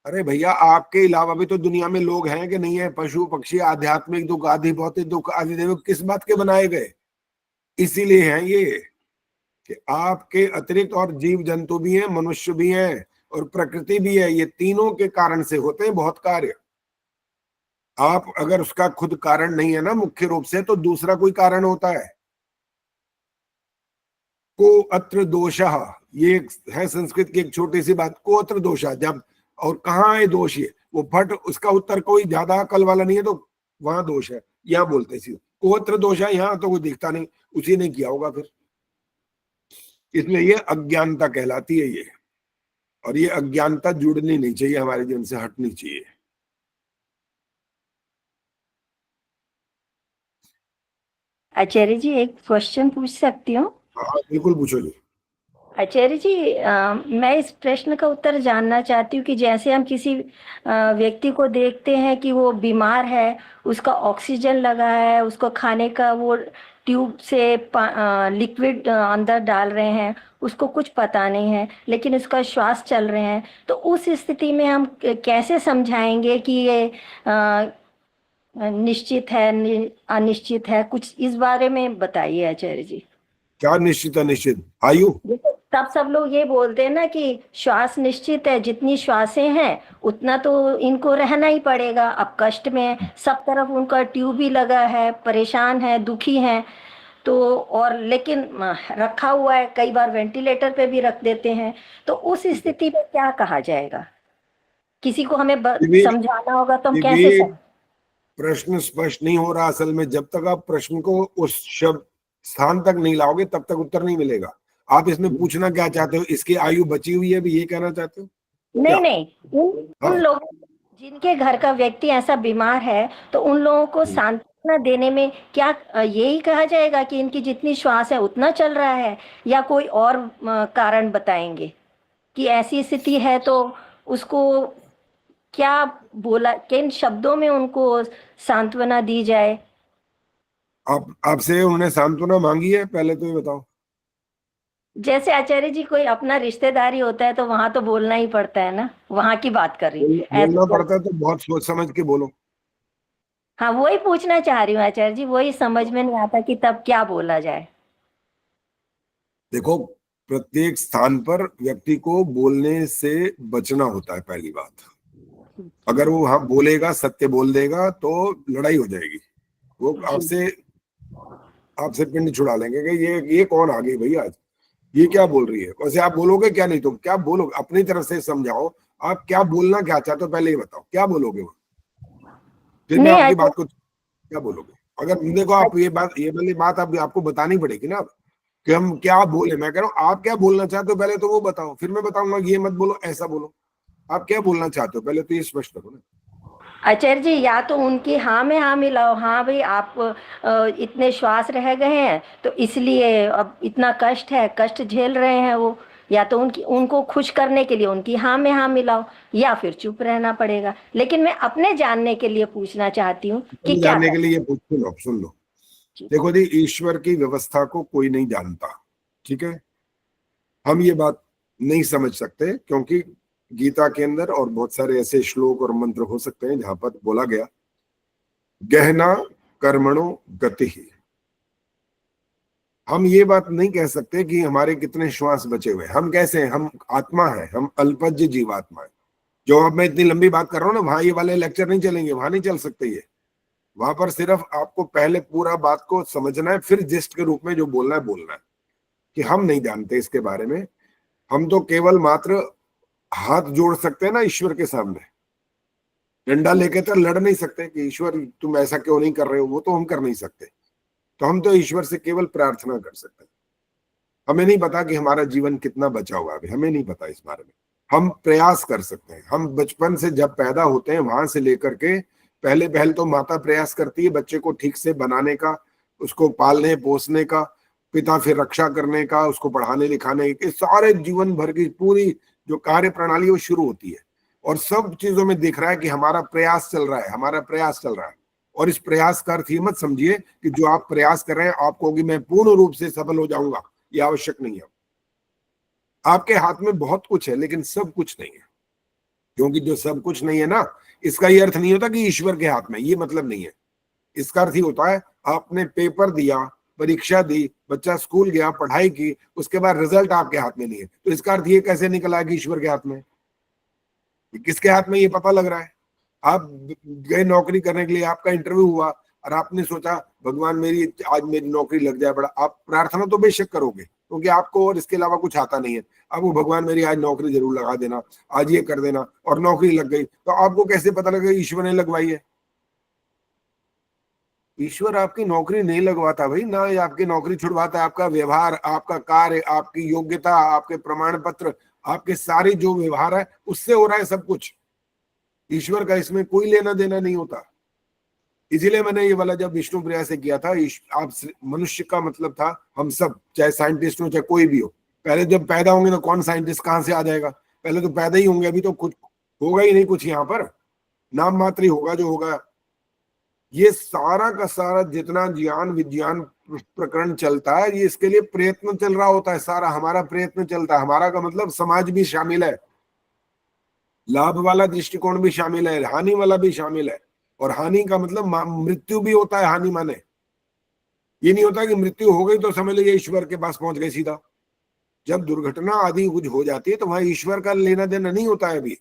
अरे भैया आपके अलावा भी तो दुनिया में लोग हैं कि नहीं है? पशु पक्षी, आध्यात्मिक दुख, आदि भौतिक दुख, आदि देव किस बात के बनाए गए? इसीलिए हैं ये कि आपके अतिरिक्त और जीव जंतु भी हैं, मनुष्य भी हैं और प्रकृति भी है। ये तीनों के कारण से होते हैं बहुत कार्य। आप अगर उसका खुद कारण नहीं है ना मुख्य रूप से, तो दूसरा कोई कारण होता है। को अत्र दोषः ये है संस्कृत की एक छोटी सी बात, कोत्र दोषा, जब और कहाँ है दोष, ये वो फट, उसका उत्तर कोई ज्यादा अकल वाला नहीं है तो वहां दोष है, यहाँ बोलते सी कोत्र दोषा, यहाँ तो कोई दिखता नहीं, उसी ने किया होगा फिर, इसलिए ये अज्ञानता कहलाती है ये। और ये अज्ञानता जुड़नी नहीं चाहिए, हमारे जीवन से हटनी चाहिए। आचार्य जी एक क्वेश्चन पूछ सकती हूँ? हाँ बिल्कुल पूछो जी। आचार्य जी मैं इस प्रश्न का उत्तर जानना चाहती हूँ कि जैसे हम किसी व्यक्ति को देखते हैं कि वो बीमार है, उसका ऑक्सीजन लगा है, उसको खाने का वो ट्यूब से लिक्विड अंदर डाल रहे हैं, उसको कुछ पता नहीं है, लेकिन उसका श्वास चल रहे हैं, तो उस स्थिति में हम कैसे समझाएंगे कि ये निश्चित है अनिश्चित है? कुछ इस बारे में बताइए आचार्य जी। क्या निश्चित अनिश्चित? आयु? तब सब लोग ये बोलते हैं ना कि श्वास निश्चित है, जितनी श्वासें हैं उतना तो इनको रहना ही पड़ेगा। अब कष्ट में सब तरफ उनका ट्यूब ही लगा है, परेशान है, दुखी है, तो और लेकिन रखा हुआ है, कई बार वेंटिलेटर पे भी रख देते हैं, तो उस स्थिति में क्या कहा जाएगा? किसी को हमें समझाना होगा तो हम कैसे प्रश्न स्पष्ट नहीं हो रहा असल में। जब तक आप प्रश्न को उस शब्द स्थान तक नहीं लाओगे तब तक उत्तर नहीं मिलेगा। आप इसमें पूछना क्या चाहते हो? इसकी आयु बची हुई है, भी ये कहना चाहते हो? नहीं उन लोगों जिनके घर का व्यक्ति ऐसा बीमार है, तो उन लोगों को सांत्वना देने में क्या यही कहा जाएगा कि इनकी जितनी श्वास है उतना चल रहा है, या कोई और कारण बताएंगे कि ऐसी स्थिति है तो उसको क्या बोला, किन शब्दों में उनको सांत्वना दी जाए? आपसे उन्होंने सांत्वना मांगी है, पहले तो ये बताओ। जैसे आचार्य जी कोई अपना रिश्तेदारी होता है तो वहां तो बोलना ही पड़ता है ना, वहां की बात कर रही हूँ। बोलना पड़ता है तो बहुत सोच समझ के बोलो। हाँ वही पूछना चाह रही हूँ आचार्य जी, वही समझ में नहीं आता कि तब क्या बोला जाए। देखो, प्रत्येक स्थान पर व्यक्ति को बोलने से बचना होता है। पहली बात, अगर वो हाँ बोलेगा, सत्य बोल देगा तो लड़ाई हो जाएगी। वो आपसे पिंड छुड़ा लेंगे कि ये कौन आ गई भाई आज, ये क्या बोल रही है। वैसे आप बोलोगे क्या? नहीं तो क्या बोलोगे? अपनी तरफ से समझाओ, आप क्या बोलना क्या चाहते हो पहले ये बताओ, क्या बोलोगे वो, फिर मैं आपकी बात को क्या बोलोगे। अगर देखो आप ये वाली बात आपको बतानी पड़ेगी ना कि हम क्या बोले। मैं कह रहा हूँ आप क्या बोलना चाहते हो पहले तो वो बताओ, फिर मैं बताऊंगा ये मत बोलो, ऐसा बोलो। आप क्या बोलना चाहते हो पहले तो ये स्पष्ट करो ना। आचार्य जी, या तो उनकी हाँ में हाँ मिलाओ, हाँ भाई आप इतने श्वास रह गए हैं तो इसलिए अब इतना कष्ट है, कष्ट झेल रहे हैं वो, या तो उनको खुश करने के लिए उनकी हाँ में हाँ मिलाओ, या फिर चुप रहना पड़ेगा। लेकिन मैं अपने जानने के लिए पूछना चाहती हूँ कि क्या जानने के लिए सुन लो। देखो जी, ईश्वर की व्यवस्था को कोई नहीं जानता, ठीक है। हम ये बात नहीं समझ सकते क्योंकि गीता के अंदर और बहुत सारे ऐसे श्लोक और मंत्र हो सकते हैं जहां पर बोला गया गहना कर्मणो गति ही। हम ये बात नहीं कह सकते कि हमारे कितने श्वास बचे हुए। हम कैसे हैं? हम आत्मा है, हम अल्पज्य जीवात्मा है। जो अब मैं इतनी लंबी बात कर रहा हूँ ना, वहां ये वाले लेक्चर नहीं चलेंगे, वहां नहीं चल सकते ये। वहां पर सिर्फ आपको पहले पूरा बात को समझना है, फिर जिस्ट के रूप में जो बोलना है कि हम नहीं जानते इसके बारे में। हम तो केवल मात्र हाथ जोड़ सकते हैं ना ईश्वर के सामने, डंडा लेके तो लड़ नहीं सकते कि ईश्वर तुम ऐसा क्यों नहीं कर रहे हो, वो तो हम कर नहीं सकते। तो हम तो ईश्वर से केवल प्रार्थना कर सकते हैं। हमें नहीं पता कि हमारा जीवन कितना बचा हुआ है, हमें नहीं पता इस बारे में। हम प्रयास कर सकते हैं। हम बचपन से जब पैदा होते हैं वहां से लेकर के पहले तो माता प्रयास करती है बच्चे को ठीक से बनाने का, उसको पालने पोसने का, पिता फिर रक्षा करने का, उसको पढ़ाने लिखाने के, सारे जीवन भर की पूरी जो कार्य प्रणाली वो शुरू होती है। और सब चीजों में दिख रहा है कि हमारा प्रयास चल रहा है, हमारा प्रयास चल रहा है। और इस प्रयास का अर्थ ये मत समझिए कि जो आप प्रयास कर रहे हैं आप कहोगे मैं पूर्ण रूप से सफल हो जाऊंगा, ये आवश्यक नहीं है। आपके हाथ में बहुत कुछ है लेकिन सब कुछ नहीं है, क्योंकि जो सब कुछ नहीं है ना, इसका ये अर्थ नहीं होता कि ईश्वर के हाथ में, ये मतलब नहीं है। इसका अर्थ ही होता है आपने पेपर दिया, परीक्षा दी, बच्चा स्कूल गया, पढ़ाई की, उसके बाद रिजल्ट आपके हाथ में नहीं है, तो इसका अर्थ ये कैसे निकला कि ईश्वर के हाथ में? किसके हाथ में ये पता लग रहा है? आप गए नौकरी करने के लिए, आपका इंटरव्यू हुआ और आपने सोचा भगवान आज मेरी नौकरी लग जाए, बड़ा आप प्रार्थना तो बेशक करोगे, क्योंकि आपको और इसके अलावा कुछ आता नहीं है। अब वो भगवान मेरी आज नौकरी जरूर लगा देना, आज ये कर देना, और नौकरी लग गई, तो आपको कैसे पता लगेगा ईश्वर ने लगवाई है? ईश्वर आपकी नौकरी नहीं लगवाता भाई, ना ये आपकी नौकरी छुड़वाता है। आपका व्यवहार, आपका कार्य, आपकी योग्यता, आपके प्रमाण पत्र, आपके सारे जो व्यवहार है उससे हो रहा है सब कुछ। ईश्वर का इसमें कोई लेना देना नहीं होता। इसीलिए मैंने ये वाला जब विष्णु प्रिया से किया था, आप मनुष्य का मतलब था हम सब, चाहे साइंटिस्ट हो चाहे कोई भी हो। पहले जब पैदा होंगे तो कौन साइंटिस्ट कहाँ से आ जाएगा? पहले तो पैदा ही होंगे, अभी तो कुछ होगा ही नहीं कुछ, यहाँ पर नाम मात्र ही होगा जो होगा। ये सारा का सारा जितना ज्ञान विज्ञान प्रकरण चलता है, ये इसके लिए प्रयत्न चल रहा होता है, सारा हमारा प्रयत्न चलता है। हमारा का मतलब समाज भी शामिल है, लाभ वाला दृष्टिकोण भी शामिल है, हानि वाला भी शामिल है। और हानि का मतलब मृत्यु भी होता है। हानि माने ये नहीं होता कि मृत्यु हो गई तो समझ लीजिए ईश्वर के पास पहुंच गए सीधा। जब दुर्घटना आदि कुछ हो जाती है तो वहां ईश्वर का लेना देना नहीं होता है। अभी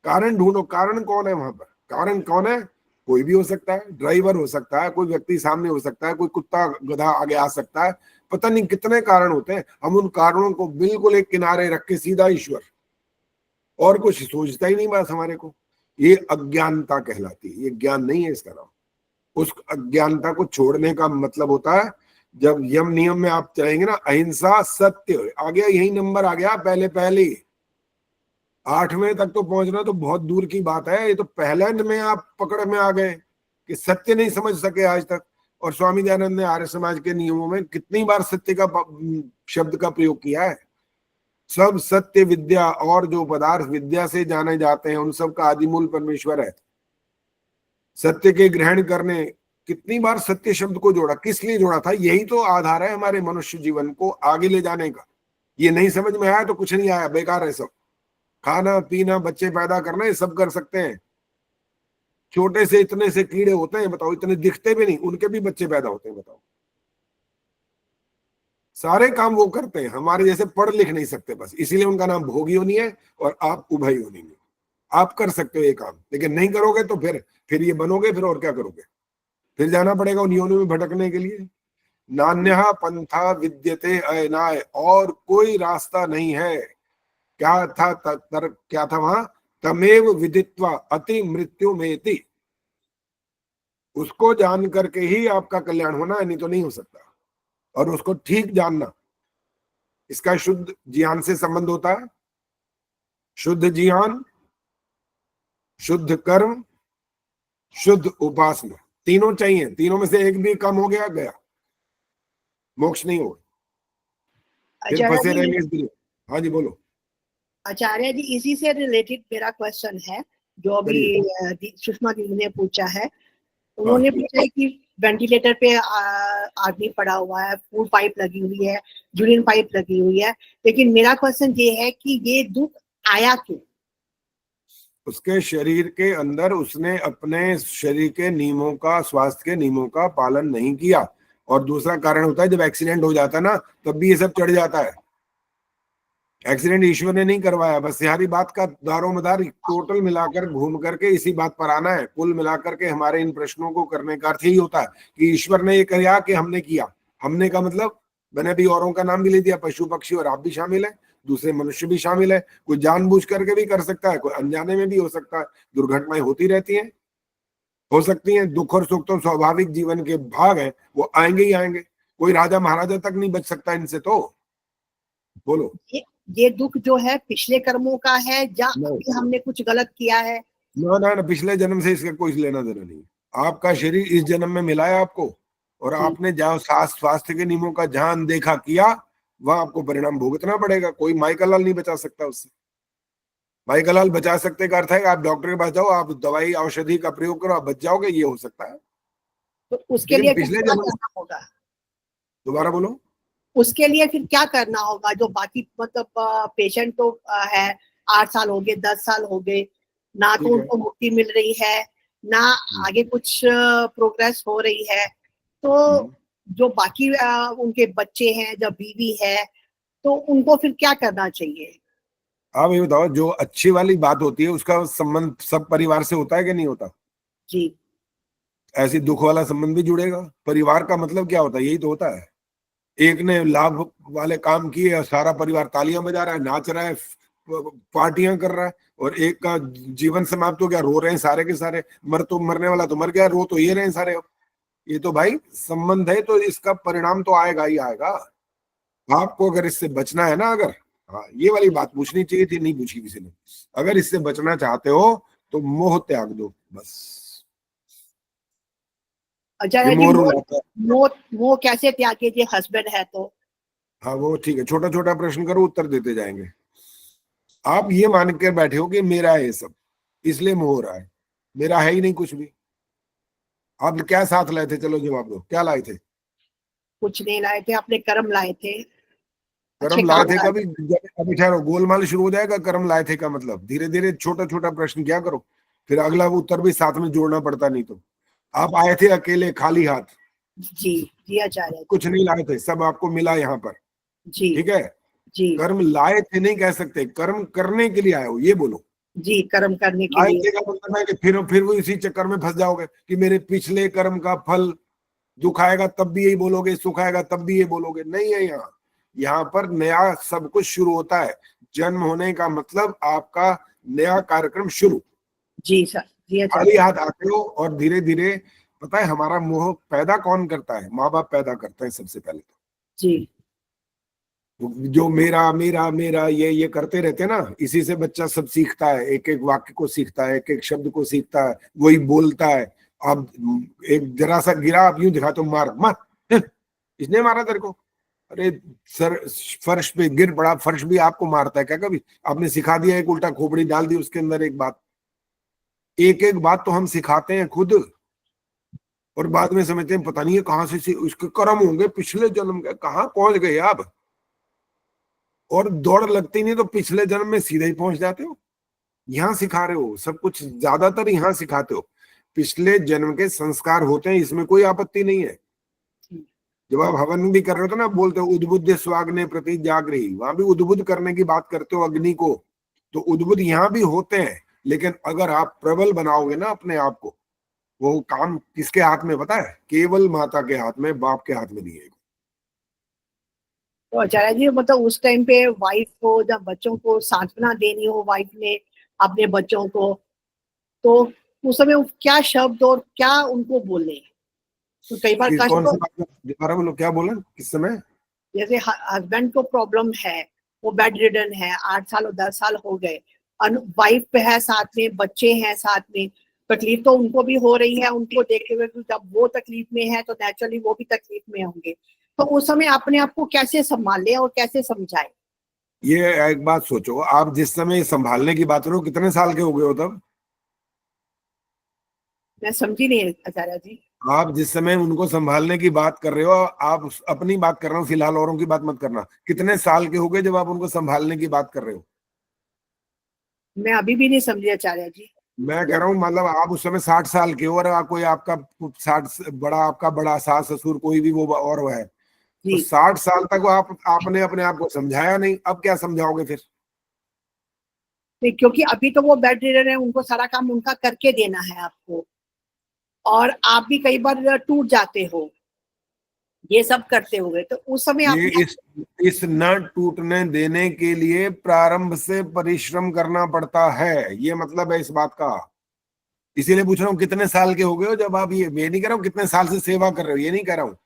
कारण ढूंढो, कारण कौन है वहां पर? कारण कौन है? कोई भी हो सकता है, ड्राइवर हो सकता है, कोई व्यक्ति सामने हो सकता है, कोई कुत्ता गधा आगे आ सकता है, पता नहीं कितने कारण होते हैं। हम उन कारणों को बिल्कुल एक किनारे रख के सीधा ईश्वर, और कुछ सोचता ही नहीं बस हमारे को। ये अज्ञानता कहलाती है, ये ज्ञान नहीं है इसका नाम। उस अज्ञानता को छोड़ने का मतलब होता है जब यम नियम में आप चलेंगे ना, अहिंसा सत्य आ गया, यही नंबर आ गया पहले 8वें तक तो पहुंचना तो बहुत दूर की बात है। ये तो पहले में आप पकड़ में आ गए कि सत्य नहीं समझ सके आज तक। और स्वामी दयानंद ने आर्य समाज के नियमों में कितनी बार सत्य का शब्द का प्रयोग किया है। सब सत्य विद्या और जो पदार्थ विद्या से जाने जाते हैं उन सब का आदिमूल परमेश्वर है। सत्य के ग्रहण करने, कितनी बार सत्य शब्द को जोड़ा, किस लिए जोड़ा था? यही तो आधार है हमारे मनुष्य जीवन को आगे ले जाने का। ये नहीं समझ में आया तो कुछ नहीं आया, बेकार है सब। खाना पीना, बच्चे पैदा करना, ये सब कर सकते हैं। छोटे से इतने से कीड़े होते हैं, बताओ, इतने दिखते भी नहीं, उनके भी बच्चे पैदा होते हैं, बताओ। सारे काम वो करते हैं, हमारे जैसे पढ़ लिख नहीं सकते बस, इसीलिए उनका नाम भोग योनि है और आप उभय योनि में। आप कर सकते हो ये काम, लेकिन नहीं करोगे तो फिर ये बनोगे, फिर और क्या करोगे? फिर जाना पड़ेगा उन योनि में भटकने के लिए। नान्यः पंथा विद्यते अयनाय, और कोई रास्ता नहीं है। क्या था वहां? तमेव विदित्वा अति मृत्यु मेति। उसको जान करके ही आपका कल्याण होना है, नहीं तो नहीं हो सकता। और उसको ठीक जानना, इसका शुद्ध ज्ञान से संबंध होता है। शुद्ध ज्ञान, शुद्ध कर्म, शुद्ध उपासना, तीनों चाहिए। तीनों में से एक भी कम हो गया, गया, मोक्ष नहीं होगा, फिर फंसे रहेंगे इस दुनिया। हाँ जी बोलो। आचार्य जी, इसी से रिलेटेड मेरा क्वेश्चन है जो अभी सुषमा दीदी ने पूछा है। उन्होंने पूछा है कि वेंटिलेटर पे आदमी पड़ा हुआ है, फूड पाइप लगी हुई है, यूरिन पाइप लगी हुई है, लेकिन मेरा क्वेश्चन ये है कि ये दुख आया क्यों? उसके शरीर के अंदर उसने अपने शरीर के नियमों का, स्वास्थ्य के नियमों का पालन नहीं किया। और दूसरा कारण होता है जब एक्सीडेंट हो जाता है ना, तब भी ये सब चढ़ जाता है। एक्सीडेंट ईश्वर ने नहीं करवाया, बस सारी बात का दारोमदार टोटल मिलाकर घूम करके इसी बात पर आना है। कुल मिलाकर के हमारे इन प्रश्नों को करने का अर्थ यही होता है कि ईश्वर ने ये किया कि हमने किया। हमने का मतलब मैंने भी औरों का नाम भी ले दिया, पशु पक्षी, और आप भी शामिल है, दूसरे मनुष्य भी शामिल है। कोई जानबूझ करके भी कर सकता है, कोई अनजाने में भी हो सकता है। दुर्घटनाएं होती रहती हैं, हो सकती हैं। दुख और सुख तो स्वाभाविक जीवन के भाग हैं, वो आएंगे ही आएंगे। कोई राजा महाराजा तक नहीं बच सकता इनसे। तो बोलो, ये दुख जो है पिछले कर्मों का है या अभी हमने कुछ गलत किया है? ना, पिछले जन्म से इसका कोई लेना देना नहीं। आपका शरीर इस जन्म में मिला है आपको, और आपने जहाँ स्वास्थ्य के नियमों का जहां देखा किया, वहां आपको परिणाम भुगतना पड़ेगा। कोई माइकलाल नहीं बचा सकता उससे। माइकलाल बचा सकते का अर्थ है आप डॉक्टर के पास जाओ, आप दवाई औषधि का प्रयोग करो, आप बच जाओगे, ये हो सकता है। तो उसके लिए पिछले क्या जन्म, करना होगा? दोबारा बोलो। उसके लिए फिर क्या करना होगा? जो बाकी मतलब पेशेंट तो है, 8 साल हो गए, 10 साल हो गए, ना तो उनको मुक्ति मिल रही है, ना आगे कुछ प्रोग्रेस हो रही है, तो जो बाकी उनके बच्चे हैं, जब बीवी है, तो उनको फिर क्या करना चाहिए? आप ये बताओ, जो अच्छी वाली बात होती है उसका संबंध सब परिवार से होता है कि नहीं होता? जी। ऐसी दुख वाला संबंध भी जुड़ेगा। परिवार का मतलब क्या होता है? यही तो होता है। एक ने लाभ वाले काम किए और सारा परिवार तालियां बजा रहा है, नाच रहा है, पार्टियां कर रहा है, और एक का जीवन समाप्त हो गया, रो रहे हैं सारे के सारे। मरने वाला तो मर गया, रो तो ये रहे हैं सारे। ये तो भाई संबंध है, तो इसका परिणाम तो आएगा ही आएगा। आपको अगर इससे बचना है ना, अगर हाँ ये वाली बात पूछनी चाहिए थी, नहीं पूछी किसी ने। अगर इससे बचना चाहते हो तो मोह त्याग दो बस। आचार्य जी, मोह कैसे त्याग कीजिए, हस्बैंड है तो? हाँ वो ठीक है, छोटा छोटा प्रश्न करो, उत्तर देते जाएंगे। आप ये मान कर बैठे हो कि मेरा है सब, इसलिए मोह हो रहा है। मेरा है ही नहीं कुछ भी। आप क्या साथ लाए थे? चलो जवाब दो, क्या लाए थे? कुछ नहीं लाए थे, अपने कर्म लाए थे। कर्म लाए थे कभी? अभी ठहरो, गोलमाल शुरू हो जाएगा। कर्म लाए थे का मतलब धीरे धीरे छोटा छोटा प्रश्न क्या करो, फिर अगला उत्तर भी साथ में जोड़ना पड़ता। नहीं तो आप आए थे अकेले खाली हाथ। जी जी आचार्य, कुछ नहीं लाए थे, सब आपको मिला यहाँ पर। जी ठीक है जी। कर्म लाए थे नहीं कह सकते, कर्म करने के लिए आए हो, ये बोलो। जी, कर्म करने के लाए लिए। थे का मतलब है कि फिर वो इसी चक्कर में फंस जाओगे कि मेरे पिछले कर्म का फल, दुख आएगा तब भी यही बोलोगे, सुख आएगा तब भी ये बोलोगे। नहीं है, यहाँ पर नया सब कुछ शुरू होता है। जन्म होने का मतलब आपका नया कार्यक्रम शुरू। जी सर, जी खाली हाथ आते हो, और धीरे धीरे पता है हमारा मोह पैदा कौन करता है? माँ बाप पैदा करते हैं सबसे पहले तो। जी, जो मेरा मेरा मेरा ये करते रहते हैं ना, इसी से बच्चा सब सीखता है, एक एक वाक्य को सीखता है, एक एक शब्द को सीखता है, वही बोलता है। आप एक जरा सा गिरा, आप यूं दिखाते हो, मार इसने मारा तेरे को। अरे सर, फर्श पे गिर पड़ा, फर्श भी आपको मारता है क्या कभी? आपने सिखा दिया, एक उल्टा खोपड़ी डाल दी उसके अंदर एक बात। एक एक बात तो हम सिखाते हैं खुद, और बाद में समझते हैं पता नहीं है कहां से उसके कर्म होंगे पिछले जन्म के, कहां पहुंच गए आप। और दौड़ लगती नहीं तो पिछले जन्म में सीधे ही पहुंच जाते हो। यहाँ सिखा रहे हो सब कुछ, ज्यादातर यहाँ सिखाते हो। पिछले जन्म के संस्कार होते हैं, इसमें कोई आपत्ति नहीं है। जब आप हवन भी कर रहे हो तो ना, बोलते हो उद्बुद्ध स्वाग्ने प्रति जागृही, वहां भी उद्बुद्ध करने की बात करते हो अग्नि को। तो उद्बुद्ध यहाँ भी होते हैं, लेकिन अगर आप प्रबल बनाओगे ना अपने आप को, वो काम किसके हाथ में पता है? केवल माता के हाथ में, बाप के हाथ में नहीं है। तो आचार्य जी, मतलब उस टाइम पे वाइफ को, जब बच्चों को सांत्वना देनी हो वाइफ ने अपने बच्चों को, तो उस समय क्या शब्द और क्या उनको बोले? तो कई बार कष्ट, दोबारा बोलो, क्या बोला? किस समय? जैसे हस्बैंड को प्रॉब्लम है, वो बेड रिडन है, 8 साल और 10 साल हो गए, वाइफ है साथ में, बच्चे हैं साथ में, तकलीफ तो उनको भी हो रही है। उनको देखते हुए जब वो तकलीफ में है तो नेचुरली वो भी तकलीफ में होंगे। तो उस समय अपने आप को कैसे संभाले और कैसे समझाए? ये एक बात सोचो, आप जिस समय संभालने की बात करो, कितने साल के हो गए हो तब? मैं समझी नहीं आचार्य जी। आप जिस समय उनको संभालने की बात कर रहे हो, आप अपनी बात कर रहे हो फिलहाल, औरों की बात मत करना। कितने साल के हो गए जब आप उनको संभालने की बात कर रहे हो? मैं अभी भी नहीं समझी आचार्य जी। मैं कह रहा हूँ मतलब आप उस समय 60 साल के हो, और कोई आपका 60 आपका बड़ा सास ससुर कोई भी वो और वो है, तो 60 साल तक आपने अपने आप को समझाया नहीं, अब क्या समझाओगे फिर? क्योंकि अभी तो वो बेड रिडन है, उनको सारा काम उनका करके देना है आपको, और आप भी कई बार टूट जाते हो ये सब करते हुए। तो उस समय ये इस न टूटने देने के लिए प्रारंभ से परिश्रम करना पड़ता है, ये मतलब है इस बात का। इसीलिए पूछ रहा हूँ कितने साल के हो गए हो जब आप ये नहीं कह रहा हूँ कितने साल से सेवा कर रहे हो, ये नहीं कह रहा हूँ।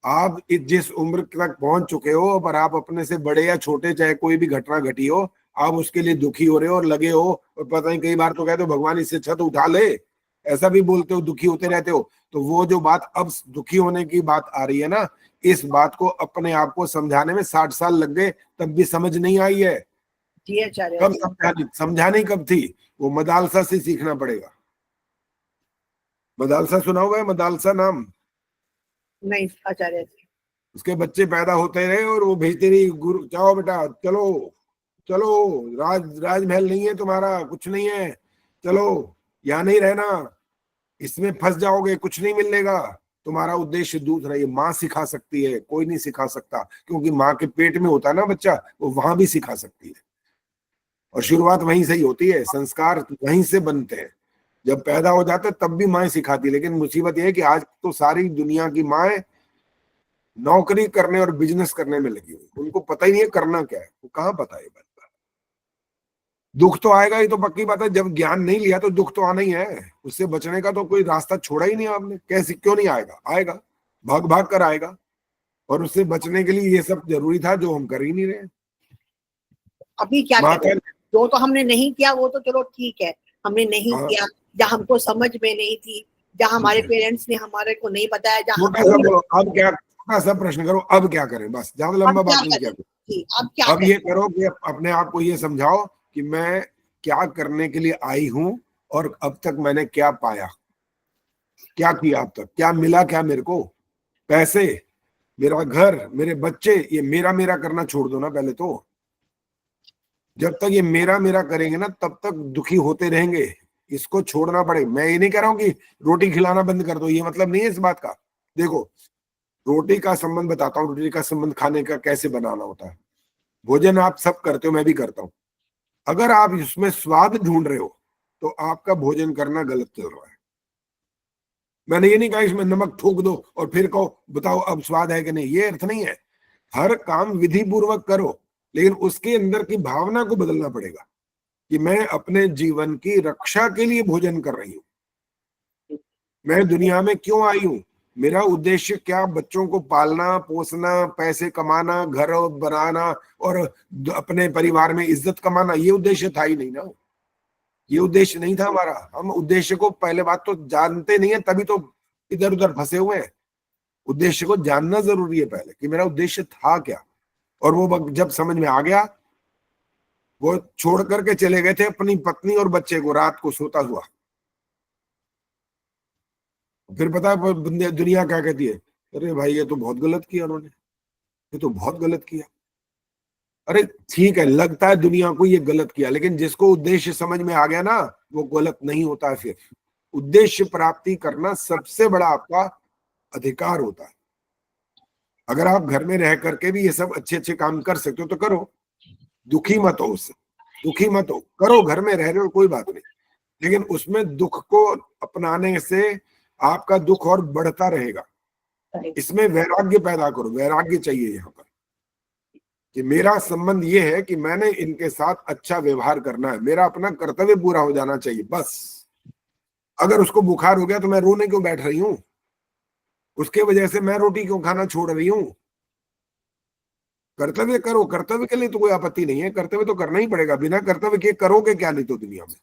आप जिस उम्र तक पहुंच चुके हो, पर आप अपने से बड़े या छोटे, चाहे कोई भी घटना घटी हो, आप उसके लिए दुखी हो रहे हो और लगे हो, और पता नहीं कई बार तो कहते हो भगवान इससे छत उठा ले, ऐसा भी बोलते हो, दुखी होते रहते हो। तो वो जो बात अब दुखी होने की बात आ रही है ना, इस बात को अपने आप को समझाने में 60 साल लग गए, तब भी समझ नहीं आई है। कब समझानी कब थी? वो मदालसा से सीखना पड़ेगा। मदालसा सुना हुआ है? मदालसा नाम नहीं आचार्य जी। उसके बच्चे पैदा होते रहे और वो भेजते रही, गुरु जाओ बेटा, चलो चलो, राजमहल नहीं है तुम्हारा, कुछ नहीं है, चलो यहाँ नहीं रहना, इसमें फंस जाओगे, कुछ नहीं मिलेगा, तुम्हारा उद्देश्य दूसरा। ये माँ सिखा सकती है, कोई नहीं सिखा सकता, क्योंकि माँ के पेट में होता है ना बच्चा, वो वहां भी सिखा सकती है। और शुरुआत वहीं से ही होती है, संस्कार वहीं से बनते हैं। जब पैदा हो जाते तब भी माँ सिखाती है, लेकिन मुसीबत यह है कि आज तो सारी दुनिया की माँ नौकरी करने और बिजनेस करने में लगी हुई, उनको पता ही नहीं है करना क्या है, वो कहाँ पता है बात। दुख तो आएगा ही, तो पक्की बात है, जब ज्ञान नहीं लिया तो दुख तो आना ही है, उससे बचने का तो कोई रास्ता छोड़ा ही नहीं आपने। कैसे क्यों नहीं आएगा, आएगा, भाग भाग कर आएगा, और उससे बचने के लिए ये सब जरूरी था जो हम कर ही नहीं रहे। अभी क्या करें, जो तो हमने नहीं किया वो तो चलो ठीक है, हमने नहीं किया, जहाँ हमको समझ में नहीं थी, जहाँ हमारे पेरेंट्स ने हमारे को नहीं बताया, जहाँ अब क्या, छोटा सा प्रश्न करो, अब क्या करें, बस ज्यादा लंबा बात नहीं किया। अब ये करो कि अपने आप को ये समझाओ कि मैं क्या करने के लिए आई हूं, और अब तक मैंने क्या पाया, क्या किया अब तक, क्या मिला, क्या मेरे को पैसे, मेरा घर, मेरे बच्चे, ये मेरा मेरा करना छोड़ दो ना पहले तो। जब तक ये मेरा मेरा करेंगे ना तब तक दुखी होते रहेंगे, इसको छोड़ना पड़ेगा। मैं ये नहीं कह रहा हूं कि रोटी खिलाना बंद कर दो, ये मतलब नहीं है इस बात का। देखो, रोटी का संबंध बताता हूँ, रोटी का संबंध खाने का कैसे बनाना होता है। भोजन आप सब करते हो, मैं भी करता हूँ। अगर आप इसमें स्वाद ढूंढ रहे हो तो आपका भोजन करना गलत चल रहा है। मैंने ये नहीं कहा इसमें नमक ठोक दो और फिर कहो बताओ अब स्वाद है कि नहीं, ये अर्थ नहीं है। हर काम विधि पूर्वक करो, लेकिन उसके अंदर की भावना को बदलना पड़ेगा कि मैं अपने जीवन की रक्षा के लिए भोजन कर रही हूं। मैं दुनिया में क्यों आई हूं, मेरा उद्देश्य क्या, बच्चों को पालना पोसना, पैसे कमाना, घर बनाना और अपने परिवार में इज्जत कमाना, ये उद्देश्य था ही नहीं ना। ये उद्देश्य नहीं था हमारा। हम उद्देश्य को पहले बात तो जानते नहीं है, तभी तो इधर उधर फंसे हुए हैं। उद्देश्य को जानना जरूरी है पहले कि मेरा उद्देश्य था क्या। और वो जब समझ में आ गया, वो छोड़ करके चले गए थे अपनी पत्नी और बच्चे को रात को सोता हुआ। फिर पता है दुनिया क्या कहती है, अरे भाई ये तो बहुत गलत किया उन्होंने, ये तो बहुत गलत किया। अरे ठीक है, लगता है दुनिया को ये गलत किया, लेकिन जिसको उद्देश्य समझ में आ गया ना वो गलत नहीं होता है। फिर उद्देश्य प्राप्ति करना सबसे बड़ा आपका अधिकार होता है। अगर आप घर में रह करके भी ये सब अच्छे अच्छे काम कर सकते हो तो करो, दुखी मत हो उससे, दुखी मत हो, करो, घर में रह रहे हो कोई बात नहीं, लेकिन उसमें दुख को अपनाने से आपका दुख और बढ़ता रहेगा। इसमें वैराग्य पैदा करो, वैराग्य चाहिए यहाँ पर कि मेरा संबंध ये है कि मैंने इनके साथ अच्छा व्यवहार करना है, मेरा अपना कर्तव्य पूरा हो जाना चाहिए बस। अगर उसको बुखार हो गया तो मैं रोने क्यों बैठ रही हूँ, उसके वजह से मैं रोटी क्यों खाना छोड़ रही हूँ। कर्तव्य करो, कर्तव्य के लिए तो कोई आपत्ति नहीं है, कर्तव्य तो करना ही पड़ेगा। बिना कर्तव्य के करोगे क्या, नहीं तो दुनिया में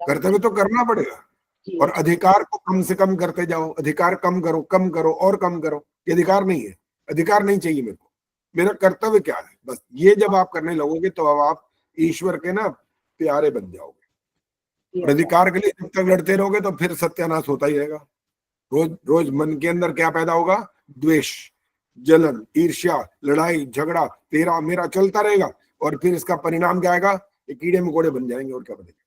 कर्तव्य तो करना पड़ेगा। और अधिकार को कम से कम करते जाओ, अधिकार कम करो और कम करो। ये अधिकार नहीं है, अधिकार नहीं चाहिए मेरे को, मेरा कर्तव्य क्या है बस। ये जब आप करने लगोगे तो अब आप ईश्वर के ना प्यारे बन जाओगे। अधिकार के लिए जब तक लड़ते रहोगे तो फिर सत्यानाश होता ही रहेगा। रोज रोज मन के अंदर क्या पैदा होगा, द्वेष, जलन, ईर्ष्या, लड़ाई झगड़ा, तेरा मेरा चलता रहेगा। और फिर इसका परिणाम क्या आएगा, ये कीड़े मकोड़े बन जाएंगे और क्या बनेगा।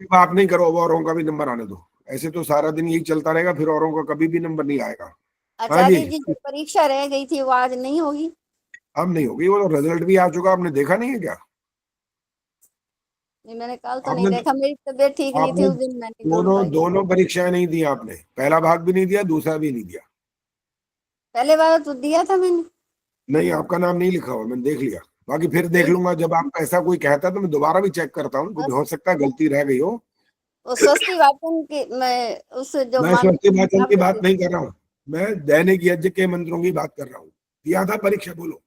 बात नहीं करो, औरों का भी नंबर आने दो। ऐसे तो सारा दिन यही चलता रहेगा, फिर औरों का कभी भी नंबर नहीं आएगा। आचार्य जी जो परीक्षा रह गई थी वो आज नहीं होगी? अब नहीं होगी, वो तो रिजल्ट भी आ चुका, आपने देखा नहीं है क्या? नहीं, मैंने कल तो नहीं देखा, मेरी तबीयत ठीक नहीं थी उस दिन। मैंने दोनों परीक्षाएं नहीं दी आपने, पहला भाग भी नहीं दिया, दूसरा भी नहीं दिया। पहले बार तो दिया था मैंने। नहीं, आपका नाम नहीं लिखा हुआ, मैंने देख लिया। बाकी फिर देख लूंगा, जब आप ऐसा कोई कहता है तो मैं दोबारा भी चेक करता हूँ, कुछ हो सकता है गलती रह गई हो। स्वस्ति वाचन की मैं स्वस्ति वाचन की बात नहीं कर रहा हूँ, मैं दैनिक यज्ञ के मंत्रों की बात कर रहा हूँ। दिया था परीक्षा, बोलो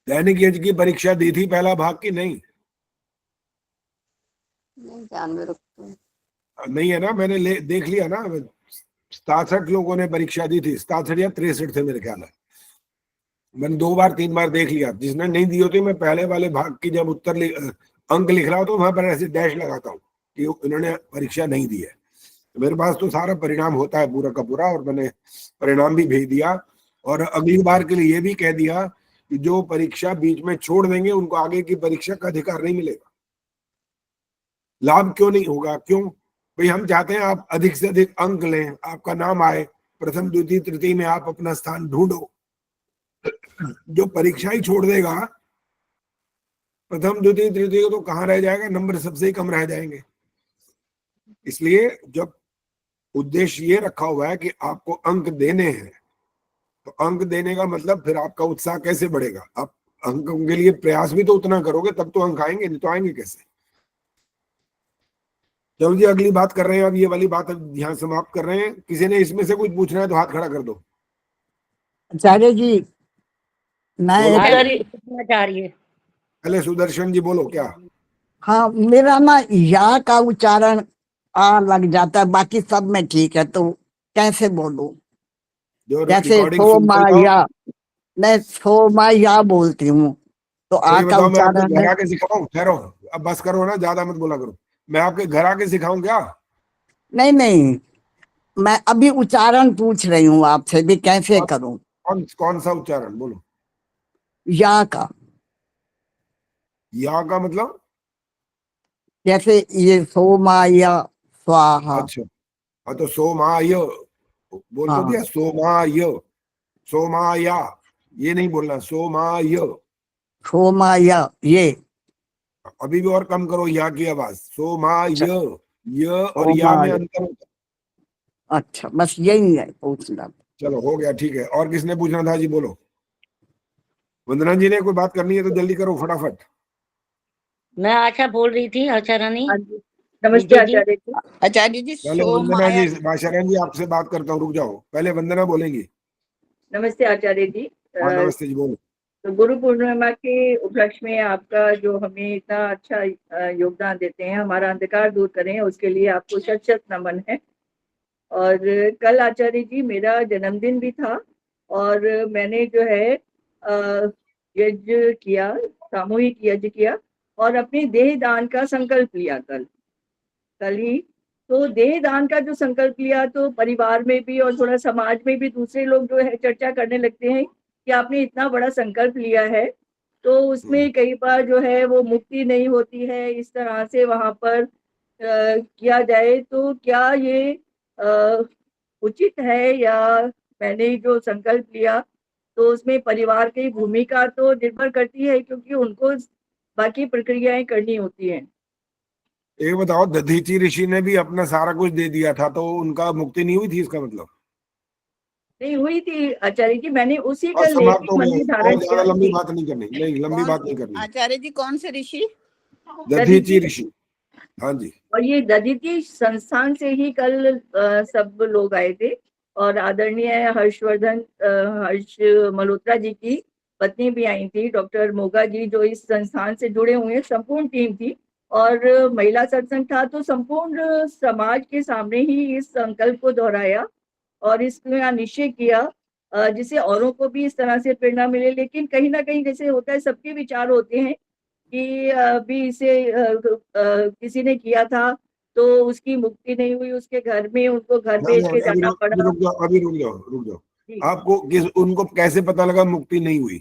दैनिक यज्ञ की परीक्षा दी थी पहला भाग की? नहीं नहीं है ना, मैंने देख लिया ना। 67 लोगों ने परीक्षा दी थी, 67 या 63 थे मेरे ख्याल है। मैंने 2 बार 3 बार देख लिया। जिसने नहीं दी होती, मैं पहले वाले भाग की जब अंक लिख रहा हूँ तो वहां पर ऐसे डैश लगाता हूँ कि उन्होंने परीक्षा नहीं दी है। मेरे पास तो सारा परिणाम होता है पूरा का पूरा, और मैंने परिणाम भी भेज दिया। और अगली बार के लिए ये भी कह दिया कि जो परीक्षा बीच में छोड़ देंगे उनको आगे की परीक्षा का अधिकार नहीं मिलेगा। लाभ क्यों नहीं होगा, क्यों भाई? हम चाहते हैं आप अधिक से अधिक अंक लें, आपका नाम आए, प्रथम द्वितीय तृतीय में आप अपना स्थान ढूंढो। जो परीक्षा ही छोड़ देगा, प्रथम द्वितीय तृतीय तो कहाँ रह जाएगा, नंबर सबसे ही कम रह जाएंगे। इसलिए जब उद्देश्य ये रखा हुआ है कि आपको अंक देने हैं, तो अंक देने का मतलब फिर आपका उत्साह कैसे बढ़ेगा? आप अंकों के लिए प्रयास भी तो उतना करोगे, तब तो अंक आएंगे, नहीं तो आएंगे कैसे? चलो जी, अगली बात कर रहे हैं। अब ये वाली बात यहाँ समाप्त कर रहे हैं। किसी ने इसमें से कुछ पूछना है तो हाथ खड़ा कर दो। आचार्य जी, मैं पहले सुदर्शन जी बोलो क्या? हाँ, मेरा ना या का उच्चारण आ लग जाता है, बाकी सब में ठीक है, तो कैसे बोलूं? जो जैसे रिकॉर्डिंग सुनते जाओ। सोमाया, मैं सोमाया बोलती हूँ, तो आ ये का बताओ, मैं आपके उच्चारण घर है। आके सिखाऊं? ठहरो, अब बस करो ना, ज्यादा मत बोला करो। मैं आपके घर आके सिखाऊं क्या? नहीं नहीं, मैं अभी उच्चारण पूछ रही हूँ आपसे भी, कैसे करूं? कौन सा उच्चारण बोलो? या का। या का मतलब? जैसे ये सोमाया स्वाहा। अच्छा, हाँ तो सोमाय बोल तो हाँ, दिया। सोमाय, सोमाया, ये नहीं बोलना, सोमाय। सोमाया ये। अभी भी और कम करो या की आवाज। सोमाय, य और या में सोमाया। अंतर होता है। अच्छा, बस यही है पूछना। चलो हो गया, ठीक है। और किसने पूछना था जी? बोलो। वंदना जी ने कोई बात करनी है तो जल्दी करो, फटाफट। मैं आशा बोल रही थी, आशा रानी। नमस्ते विजय जी। आचार्य जी। आचार्य जी, पहले वंदना जी, बादशाह जी आपसे बात करता हूँ, रुक जाओ। पहले वंदना बोलेंगी। नमस्ते आचार्य जी। हाँ नमस्ते जी, बोलो। तो गुरु पूर्णिमा के उपलक्ष्य में आपका जो हमें इतना अच्छा योगदान देते हैं, हमारा अंधकार दूर करें, उसके लिए आपको शत शत नमन है। और कल आचार्य जी मेरा जन्मदिन भी था, और मैंने जो है यज्ञ किया, सामूहिक यज्ञ किया, और अपने देह दान का संकल्प लिया कल ही। तो देह दान का जो संकल्प लिया, तो परिवार में भी और थोड़ा समाज में भी दूसरे लोग जो है चर्चा करने लगते हैं कि आपने इतना बड़ा संकल्प लिया है, तो उसमें कई बार जो है वो मुक्ति नहीं होती है, इस तरह से वहां पर किया जाए, तो क्या ये उचित है? या मैंने जो संकल्प लिया, तो उसमें परिवार की भूमिका तो निर्भर करती है, क्योंकि उनको बाकी प्रक्रियाएं करनी होती हैं। एक बताओ, दधीची ऋषि ने भी अपना सारा कुछ दे दिया था, तो उनका मुक्ति नहीं हुई थी, इसका मतलब? नहीं हुई थी आचार्य जी, मैंने उसी का और समाप्त लेके हो मन गए। में और धारण ज्यादा किया। लंबी बात नहीं करनी, नहीं लंबी बात नहीं करनी। आचार्य जी कौन से ऋषि? दधीची ऋषि, हाँ जी। और ये दधीची संस्थान से ही कल सब लोग आए थे, और आदरणीय हर्षवर्धन हर्ष मल्होत्रा जी की पत्नी भी आई थी, डॉक्टर मोगा जी, जो इस संस्थान से जुड़े हुए हैं, संपूर्ण टीम थी। और महिला सत्संग था, तो संपूर्ण समाज के सामने ही इस संकल्प को दोहराया और इसका निश्चय किया, जिससे औरों को भी इस तरह से प्रेरणा मिले। लेकिन कहीं ना कहीं जैसे होता है, सबके विचार होते हैं कि अभी इसे किसी ने किया था तो उसकी मुक्ति नहीं हुई, उसके घर में उनको घर बेच के अभी जाना पड़ा। रुक जाओ, अभी रुक जाओ, रुक जाओ। आपको उनको कैसे पता लगा मुक्ति नहीं हुई?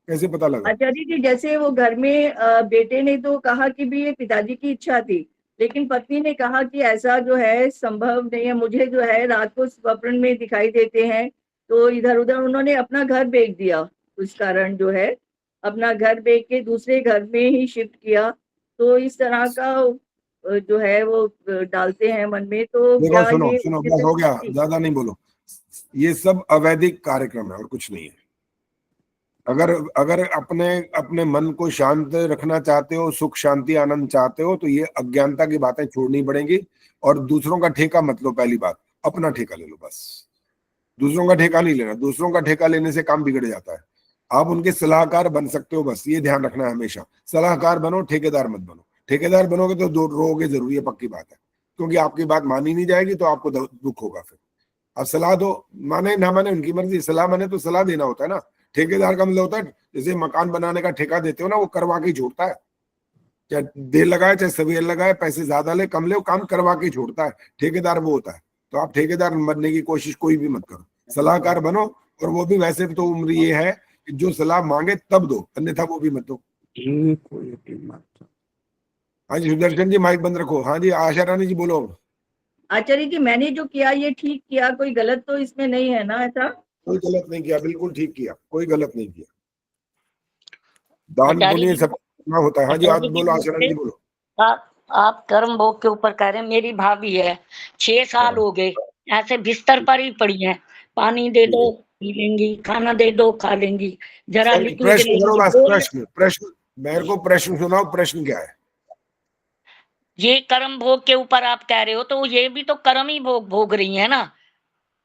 कैसे पता लगा? आचार्य जी, जैसे वो घर में बेटे ने तो कहा कि भी ये पिताजी की इच्छा थी, लेकिन पत्नी ने कहा कि ऐसा जो है संभव नहीं है, मुझे जो है रात को स्वप्न में दिखाई देते हैं। तो इधर उधर उन्होंने अपना घर बेच दिया, उस कारण जो है अपना घर बेच के दूसरे घर में ही शिफ्ट किया। तो इस तरह का जो है वो डालते हैं मन में। तो देखो, क्या सुनो ये सुनो, उचित बस हो गया, है? ज्यादा नहीं बोलो। ये सब अवैधिक कार्यक्रम है और कुछ नहीं है। अगर अगर अपने अपने मन को शांत रखना चाहते हो, सुख शांति आनंद चाहते हो, तो ये अज्ञानता की बातें छोड़नी पड़ेंगी। और दूसरों का ठेका मत लो। पहली बात, अपना ठेका ले लो बस। दूसरों का ठेका नहीं लेना। दूसरों का ठेका लेने से काम बिगड़ जाता है। आप उनके सलाहकार बन सकते हो, बस ये ध्यान रखना है हमेशा। सलाहकार बनो, ठेकेदार मत बनो। ठेकेदार बनोगे तो दो रोगे जरूर, ये पक्की बात है, क्योंकि आपकी बात मानी नहीं जाएगी तो आपको दुख होगा। फिर आप सलाह दो, माने ना माने उनकी मर्जी। सलाह माने तो सलाह देना होता है ना। ठेकेदार का मतलब होता है, जैसे मकान बनाने का ठेका देते हो ना, वो करवा के छोड़ता है। चाहे देर लगाए चाहे सवेर लगाए, पैसे ज्यादा ले कम ले, वो काम करवा के छोड़ता है। ठेकेदार वो होता है। तो आप ठेकेदार बनने की कोशिश कोई भी मत करो, सलाहकार बनो। और वो भी वैसे तो उम्र ये है कि जो सलाह मांगे तब दो, अन्यथा वो भी मत दो। हाँ जी सुदर्शन जी, माइक बंद रखो। हाँ जी आशा रानी जी बोलो। आचार्य जी, मैंने जो किया ये ठीक किया, कोई गलत तो इसमें नहीं है ना? ऐसा कोई गलत नहीं किया, बिल्कुल ठीक किया, कोई गलत नहीं किया। दान पुण्य सब होता है। हाँ जी, आज बोलो आशा रानी जी बोलो। आप कर्म भोग के ऊपर कह रहे हैं। मेरी भाभी है, 6 साल हो गए ऐसे बिस्तर पर ही पड़ी है। पानी दे दो पी लेंगी, खाना दे दो खा लेंगी, जरा सर लिक्विड प्रश्न करो लेंगी, बस, बोल प्रश्न मेरे को प्रश्न सुनाओ, प्रश्न क्या है? ये कर्म भोग के ऊपर आप कह रहे हो, तो ये भी तो कर्म ही भोग रही है ना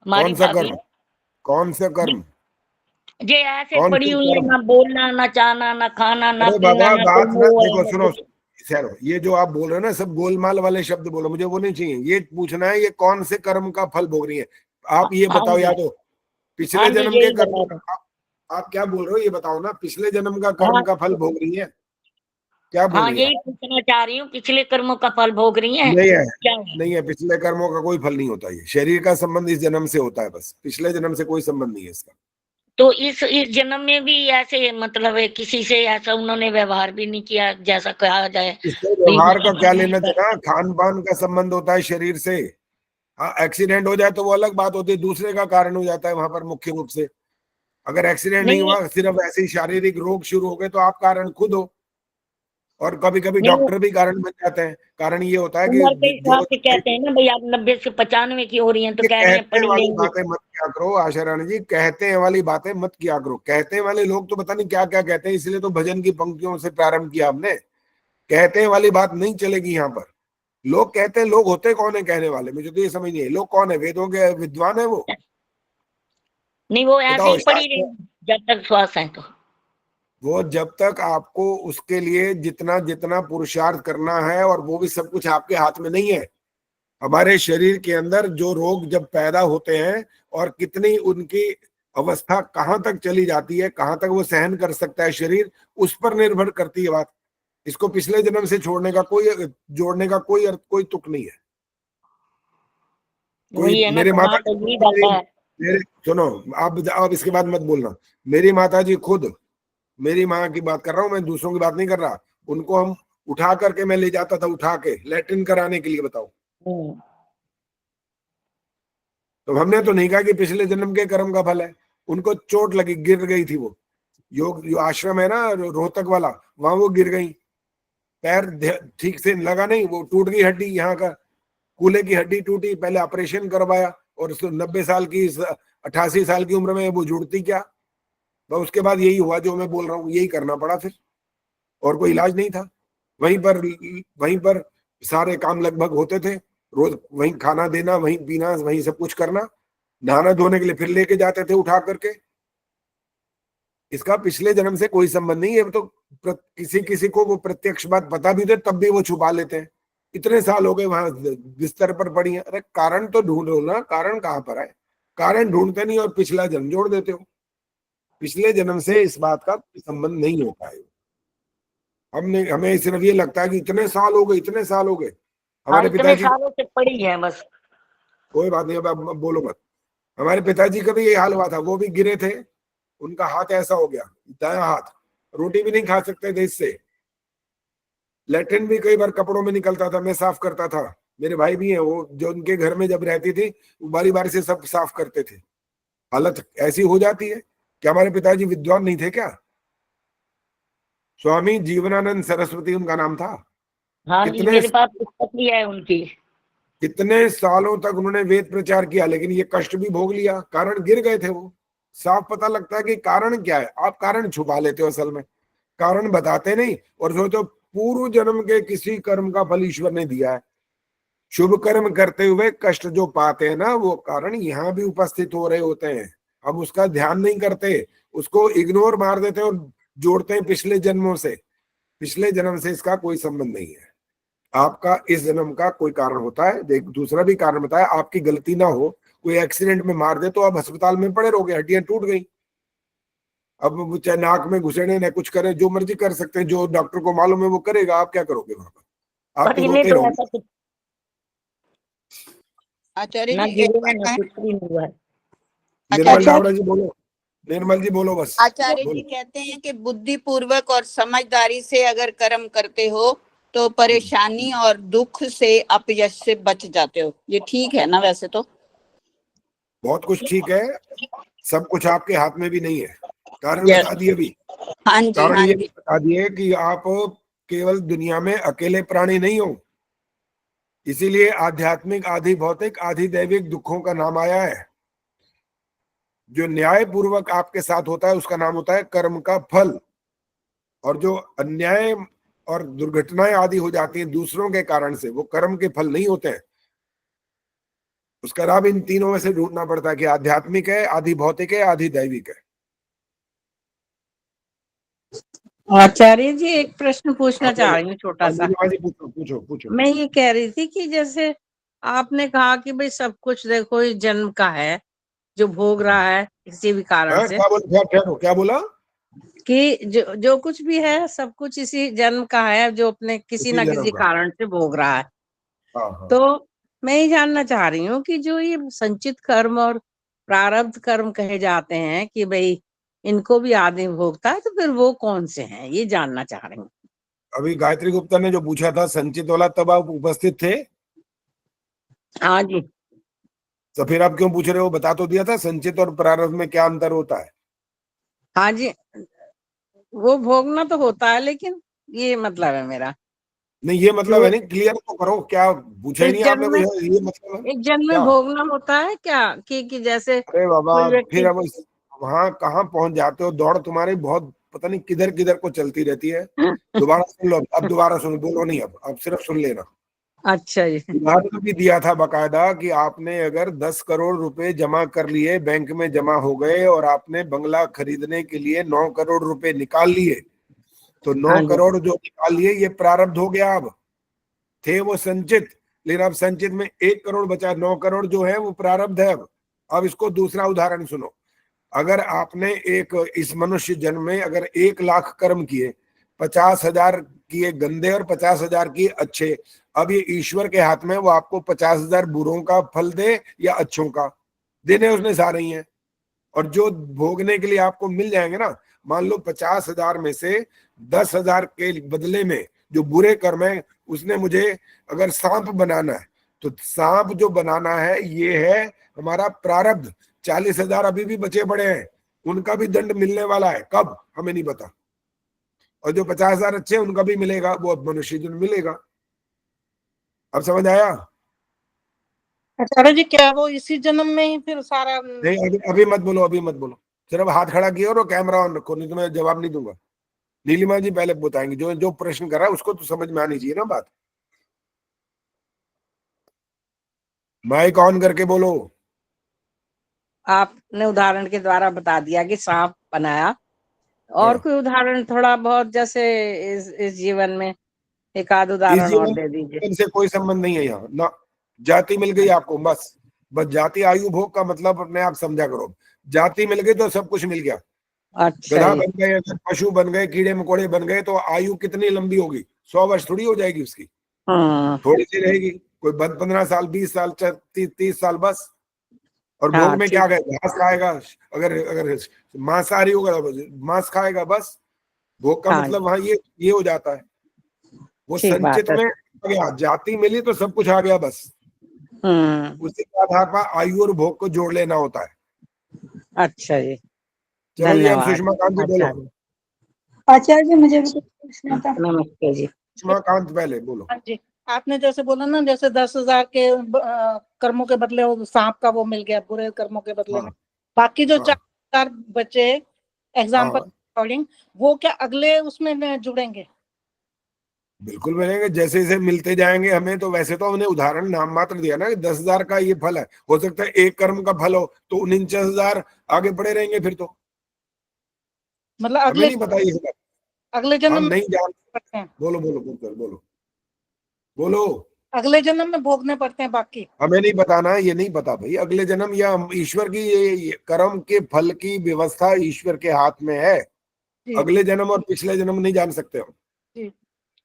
हमारी कौन सा भाभी। कर्म? कौन से कर्म? ये ऐसे कौन पड़ी से हुई है, कर्म? ना बोलना, ना चाहना, ना खाना, ना अरे पीना, बाबा ना बात कोई ना मोह है, देखो, ना सुनो कुछ। सर, ये जो आप बोल रहे हो ना सब गोलमाल वाले शब्द बोलो, मुझे वो नहीं चाहिए। ये पूछना है ये कौन से कर्म का फल भोग रही है। आप ये हाँ बताओ, या जी, तो हाँ पिछले जी, जन्म के यही कर्म बता का, दो। आप क्या बोल रहे हो ये बताओ ना, पिछले जन्म का कर्म हाँ, का फल भोग रही है, क्या बोल हाँ रही है यही आप? पूछना चाह रही हूँ, पिछले कर्मों का फल भोग रही है नहीं है, क्या है? नहीं है, पिछले कर्मों का कोई फल नहीं होता। ये शरीर का संबंध इस जन्म से होता है, बस पिछले जन्म से कोई संबंध नहीं है इसका। तो इस जन्म में भी ऐसे मतलब है, किसी से ऐसा उन्होंने व्यवहार भी नहीं किया जैसा कहा जाए इससे भी व्यवहार का उसके क्या साथ लेना नहीं देना? खान पान का संबंध होता है शरीर से। हाँ, एक्सीडेंट हो जाए तो वो अलग बात होती है, दूसरे का कारण हो जाता है वहां पर मुख्य रूप से। अगर एक्सीडेंट नहीं नहीं हुआ, सिर्फ ऐसे ही शारीरिक रोग शुरू हो गए, तो आप कारण खुद हो। और कभी कभी नहीं, डॉक्टर भी कारण बन जाते हैं। कारण ये होता है कि उम्र के हिसाब जो से कहते हैं ना भाई, आप 90 से 95 की हो रही हैं तो कह रहे हैं कहते पढ़ी वाली लेंगी। बातें मत किया करो आशा रानी जी, कहते हैं वाली बातें मत किया करो। कहते वाले लोग तो पता नहीं क्या क्या कहते हैं, इसलिए तो भजन की पंक्तियों से प्रारंभ किया हमने। कहते वाली बात नहीं चलेगी यहाँ पर। लोग कहते हैं, लोग होते कौन है कहने वाले? मुझे तो ये समझ नहीं है, लोग कौन है? वेदों के विद्वान है वो? नहीं, वो ऐसे बताओ ही पड़ी शास्त्र। रहेंगी जब तक श्वास है तो। वो जब तक आपको उसके लिए जितना जितना पुरुषार्थ करना है, और वो भी सब कुछ आपके हाथ में नहीं है। हमारे शरीर के अंदर जो रोग जब पैदा होते हैं, और कितनी उनकी अवस्था कहाँ तक चली जाती है, कहाँ तक वो सहन कर सकता है शरीर, उस पर निर्भर करती है बात। इसको पिछले जन्म से छोड़ने का जोड़ने का कोई तुक नहीं है। कोई वही है ना, मेरे माता कमाल तो यही मेरे, बात है। मेरे सुनो, आप इसके बाद मत बोलना। मेरी माता जी खुद, मेरी माँ की बात कर रहा हूँ मैं, दूसरों की बात नहीं कर रहा। उनको हम उठा करके मैं ले जाता था, उठा के लैट्रिन कराने के लिए, बताओ। तो हमने तो नहीं कहा कि पिछले जन्म के कर्म का फल है। उनको चोट लगी, गिर गई थी वो। योग आश्रम है ना रोहतक वाला, वहां वो गिर गई, पैर ठीक से लगा नहीं, वो टूट गई हड्डी, यहाँ का कूल्हे की हड्डी टूटी, पहले ऑपरेशन करवाया, और 90 साल की 88 साल की उम्र में वो जुड़ती क्या? बस उसके बाद यही हुआ जो मैं बोल रहा हूँ, यही करना पड़ा फिर, और कोई इलाज नहीं था। वहीं पर सारे काम लगभग होते थे, रोज वहीं खाना देना, वहीं पीना, वहीं सब कुछ करना, नहाना धोने के लिए फिर लेके जाते थे उठा करके। इसका पिछले जन्म से कोई संबंध नहीं है। तो किसी किसी को वो प्रत्यक्ष बात पता भी थे, तब भी वो छुपा लेते हैं। इतने साल हो गए वहां बिस्तर पर पड़ी है। अरे कारण तो ढूंढो ना, कारण कहाँ पर है? कारण ढूंढते नहीं और पिछला जन्म जोड़ देते हो। पिछले जन्म से इस बात का संबंध नहीं होता है। हमें सिर्फ ये लगता है कि इतने साल हो गए, इतने साल हो गए। हाँ, हमारे इतने पिताजी, सालों से पड़ी है बस। कोई बात नहीं, अब बोलो मत। हमारे पिताजी का भी ये हाल हुआ था, वो भी गिरे थे, उनका हाथ ऐसा हो गया, दायां हाथ, रोटी भी नहीं खा सकते थे इससे। लैट्रिन भी कई बार कपड़ों में निकलता था, मैं साफ करता था। मेरे भाई भी हैं, वो जो उनके घर में जब रहती थी, बारी बारी से सब साफ करते थे। हालत ऐसी हो जाती है। क्या हमारे पिताजी विद्वान नहीं थे क्या? स्वामी जीवनानंद सरस्वती उनका नाम था। हाँ जी, कितने मेरे पास पुस्तक भी है उनकी। कितने सालों तक उन्होंने वेद प्रचार किया, लेकिन ये कष्ट भी भोग लिया, कारण गिर गए थे वो। साफ पता लगता है कि कारण क्या है। आप कारण छुपा लेते हो, असल में कारण बताते नहीं, और सोचो पूर्व जन्म के किसी कर्म का फल ईश्वर ने दिया है। शुभ कर्म करते हुए कष्ट जो पाते हैं ना, वो कारण यहाँ भी उपस्थित हो रहे होते हैं। हम उसका ध्यान नहीं करते, उसको इग्नोर मार देते हैं और जोड़ते हैं पिछले जन्मों से। पिछले जन्म से इसका कोई संबंध नहीं है। आपका इस जन्म का कोई कारण होता है। देख, दूसरा भी कारण बताया, आपकी गलती ना हो, कोई एक्सीडेंट में मार दे तो आप अस्पताल में पड़े रहोगे, हड्डियां टूट गई। अब चाहे नाक में घुसेड़े ना कुछ करें, जो मर्जी कर सकते हैं, जो डॉक्टर को मालूम है वो करेगा। आप क्या करोगे वहां पर? आप पर तो इन्हें रोते तो रहोगे। ऐसा कुछ आचार्य ना जी एक गिरे बात ना कहें। कुछ भी नहीं हुआ है। निर्मल छाबड़ा जी बोलो, निर्मल जी बोलो बस। आचार्य जी कहते हैं कि बुद्धि पूर्वक और समझदारी से अगर कर्म करते हो तो परेशानी और दुख से, अपयश से बच जाते हो। ये ठीक है ना? वैसे तो बहुत कुछ ठीक है, सब कुछ आपके हाथ में भी नहीं है। कारण Yes. बता दिए अभी। हाँ जी, कारण हाँ ये जी। बता दिए कि आप केवल दुनिया में अकेले प्राणी नहीं हो, इसीलिए आध्यात्मिक आधि भौतिक आधि दैविक दुखों का नाम आया है। जो न्याय पूर्वक आपके साथ होता है उसका नाम होता है कर्म का फल, और जो अन्याय और दुर्घटनाएं आदि हो जाती हैं दूसरों के कारण से, वो कर्म के फल नहीं होते हैं। उसका लाभ इन तीनों में से ढूंढना पड़ता है कि आध्यात्मिक है, आधि भौतिक है, आधि दैविक है। आचार्य जी एक प्रश्न पूछना चाह रही हूँ छोटा सा। पूछो पूछो पूछो। मैं ये कह रही थी कि जैसे आपने कहा कि भाई सब कुछ देखो ये जन्म का है, जो भोग रहा है किसी भी कारण से। क्या बोला कि जो कुछ भी है सब कुछ इसी जन्म का है, जो अपने किसी ना किसी कारण से भोग रहा है। तो मैं ये जानना चाह रही हूँ कि जो ये संचित कर्म और प्रारब्ध कर्म कहे जाते हैं कि भाई इनको भी आदमी भोगता है, तो फिर वो कौन से हैं, ये जानना चाह रही हूँ। अभी गायत्री गुप्ता ने जो पूछा था संचित वाला, तब आप उपस्थित थे? हाँ जी। तो फिर आप क्यों पूछ रहे हो? बता तो दिया था संचित और प्रारब्ध में क्या अंतर होता है। हाँ जी, वो भोगना तो होता है, लेकिन ये मतलब है मेरा। नहीं ये मतलब है नहीं, क्लियर तो करो, क्या पूछा ही नहीं आपने मुझे। ये मतलब है एक जन्म में भोगना होता है क्या कि जैसे अरे बाबा कोई व्यक्ति, फिर अब वहां कहाँ पहुंच जाते हो, दौड़ तुम्हारी बहुत पता नहीं किधर किधर को चलती रहती है। दोबारा सुन लो, अब दोबारा सुनो, बोलो नहीं, अब सिर्फ सुन लेना। अच्छा जी। उदाहरण भी दिया था बकायदा कि आपने अगर 10 करोड़ रुपए जमा कर लिए, बैंक में जमा हो गए, और आपने बंगला खरीदने के लिए 9 करोड़ रुपए निकाल लिए, तो 9 करोड़ जो निकाल लिए ये प्रारब्ध हो गया। अब थे वो संचित, लेकिन अब संचित में 1 करोड़ बचा, 9 करोड़ जो है वो प्रारब्ध है। अब इसको दूसरा उदाहरण सुनो। अगर आपने इस मनुष्य जन्म में अगर 1 लाख कर्म किए, 50,000 किए गंदे और 50,000 किए अच्छे, अब ये ईश्वर के हाथ में, वो आपको 50,000 बुरों का फल दे या अच्छों का, देने उसने सारे ही हैं। और जो भोगने के लिए आपको मिल जाएंगे ना, मान लो 50,000 में से 10,000 के बदले में जो बुरे कर्म है, उसने मुझे अगर सांप बनाना है, तो सांप जो बनाना है ये है हमारा प्रारब्ध। 40,000 अभी भी बचे पड़े हैं, उनका भी दंड मिलने वाला है, कब हमें नहीं पता। और जो 50,000 अच्छे हैं उनका भी मिलेगा, वो मनुष्य जन्म मिलेगा। अब समझ आया? आचार्य जी क्या वो इसी जन्म में ही फिर सारा? नहीं अभी मत बोलो, अभी मत बोलो, सिर्फ हाथ खड़ा किया और कैमरा ऑन रखो, नहीं तो मैं जवाब नहीं दूंगा। नीलिमा जी पहले बताएंगे, जो प्रश्न कर रहा है उसको तो समझ में आनी चाहिए ना बात। माइक ऑन करके बोलो। आपने उदाहरण के द्वारा बता दिया कि सांप बनाया, और कोई उदाहरण थोड़ा बहुत जैसे इस जीवन में एक आध उदाहरण और दे दीजिए। इनसे कोई संबंध नहीं है यहाँ ना। जाति मिल गई आपको, बस जाति आयु भोग का मतलब अपने आप समझा करो। जाति मिल गई तो सब कुछ मिल गया। गधा बन गए, अगर पशु बन गए, कीड़े मकोड़े बन गए, तो आयु कितनी लंबी होगी? 100 वर्ष थोड़ी हो जाएगी उसकी, थोड़ी सी रहेगी। कोई 15 साल, 20 साल, 30 साल बस। और भोग में क्या खाएगा? घास खाएगा। अगर मांसाहारी होगा तो मांस खाएगा, बस। भोग का मतलब वहां ये हो जाता है। वो संचित में आ गया, जाति मिली तो सब कुछ आ गया, बस। उसी के आधार पर आयु और भोग को जोड़ लेना होता है। अच्छा जी, चलो जी, अब सुषमा कांत जी बोलो। आचार्य जी मुझे भी कुछ पूछना था। नमस्ते जी। सुषमा कांत पहले बोलो। हाँ जी, आपने जैसे बोला ना, जैसे 10,000 के कर्मों के बदले वो सांप का वो मिल गया, बुरे कर्मों के बदले में बाकी जो 4,000 बचे एग्जाम्पल अकॉर्डिंग, वो क्या अगले उसमें जुड़ेंगे? बिल्कुल मिलेंगे, जैसे जैसे मिलते जाएंगे हमें। तो वैसे तो हमने उदाहरण नाम मात्र दिया ना कि 10,000 का ये फल है, हो सकता है 1 कर्म का फल हो तो 49,000 आगे बढ़े रहेंगे फिर तो। मतलब हमें नहीं पता ये सब, अगले जन्म हम में नहीं जानते। बोलो बोलो बोलो बोलो। अगले जन्म में भोगने पड़ते हैं बाकी? हमें नहीं बताना, ये नहीं पता भाई। अगले जन्म या ईश्वर की ये कर्म के फल की व्यवस्था ईश्वर के हाथ में है। अगले जन्म और पिछले जन्म नहीं जान सकते हो,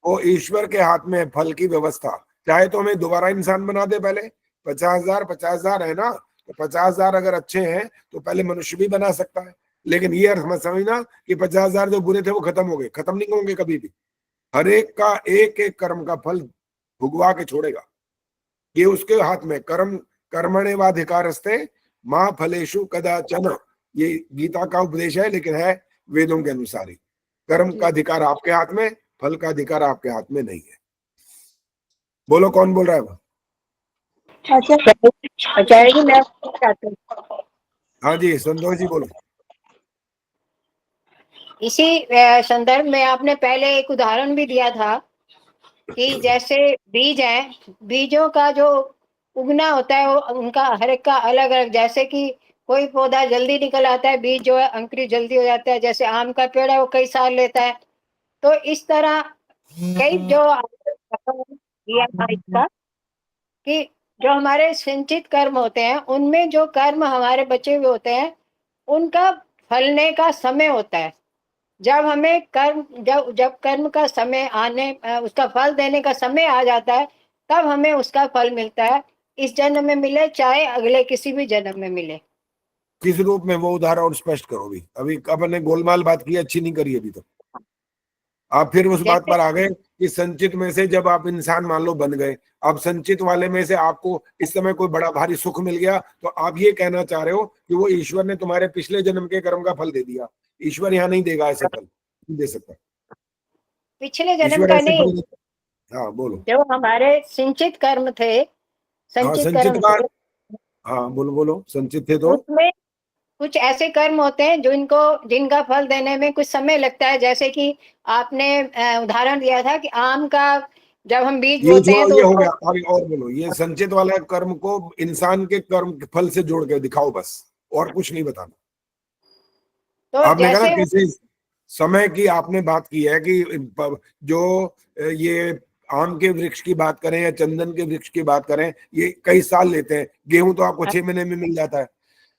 वो ईश्वर के हाथ में है फल की व्यवस्था। चाहे तो हमें दोबारा इंसान बना दे पहले। 50,000 है ना, तो 50,000 अगर अच्छे हैं तो पहले मनुष्य भी बना सकता है। लेकिन ये अर्थ मत समझना कि 50,000 जो बुरे थे वो खत्म हो गए। खत्म नहीं होंगे कभी भी। हर एक का एक एक कर्म का फल भुगवा के छोड़ेगा। ये उसके हाथ में। कर्मण्येवाधिकारस्ते मां फलेषु कदाचन, ये गीता का उपदेश है, लेकिन है वेदों के अनुसार ही। कर्म का अधिकार आपके हाथ में, फल का अधिकार आपके हाथ में नहीं है। बोलो कौन बोल रहा है? आचार्य जी मैं चाहती हूँ हाँ जी संतोष जी बोलो। इसी संदर्भ में आपने पहले एक उदाहरण भी दिया था कि जैसे बीज है, बीजों का जो उगना होता है वो उनका हर एक का अलग अलग, जैसे कि कोई पौधा जल्दी निकल आता है, बीज जो है अंकुरित जल्दी हो जाता है, जैसे आम का पेड़ है वो कई साल लेता है। तो इस तरह कई जो दिया था इसका कि जो हमारे संचित कर्म होते हैं उनमें जो कर्म हमारे बचे हुए होते हैं उनका फलने का समय होता है। जब हमें कर्म जब कर्म का समय आने उसका फल देने का समय आ जाता है तब हमें उसका फल मिलता है, इस जन्म में मिले चाहे अगले किसी भी जन्म में मिले। किस रूप में वो उदाहरण और स्पष्ट करो। अभी अपने गोलमाल बात की, अच्छी नहीं करी अभी तो। आप फिर उस बात पर आ गए कि संचित में से जब आप इंसान मान लो बन गए, अब संचित वाले में से आपको इस समय कोई बड़ा भारी सुख मिल गया, तो आप ये कहना चाह रहे हो कि वो ईश्वर ने तुम्हारे पिछले जन्म के कर्म का फल दे दिया। ईश्वर यहाँ नहीं देगा, ऐसे फल नहीं दे सकता। पिछले जन्म ईश्वर का ऐसे नहीं, फल। हाँ बोलो। जो हमारे संचित कर्म थे, हाँ संचित संचित कर्म का, थे, हाँ बोलो बोलो, संचित थे तो उसमें कुछ ऐसे कर्म होते हैं जिनका फल देने में कुछ समय लगता है, जैसे कि आपने उदाहरण दिया था कि आम का जब हम बीज ये बोते जो हैं तो ये हो गया। अभी और बोलो, ये संचित वाला कर्म को इंसान के कर्म फल से जोड़ के दिखाओ बस, और कुछ नहीं बताना। तो आपने कहा जैसे कैसे समय की आपने बात की है कि जो ये आम के वृक्ष की बात करें या चंदन के वृक्ष की बात करें, ये कई साल लेते हैं। गेहूं तो आपको 6 महीने में मिल जाता है,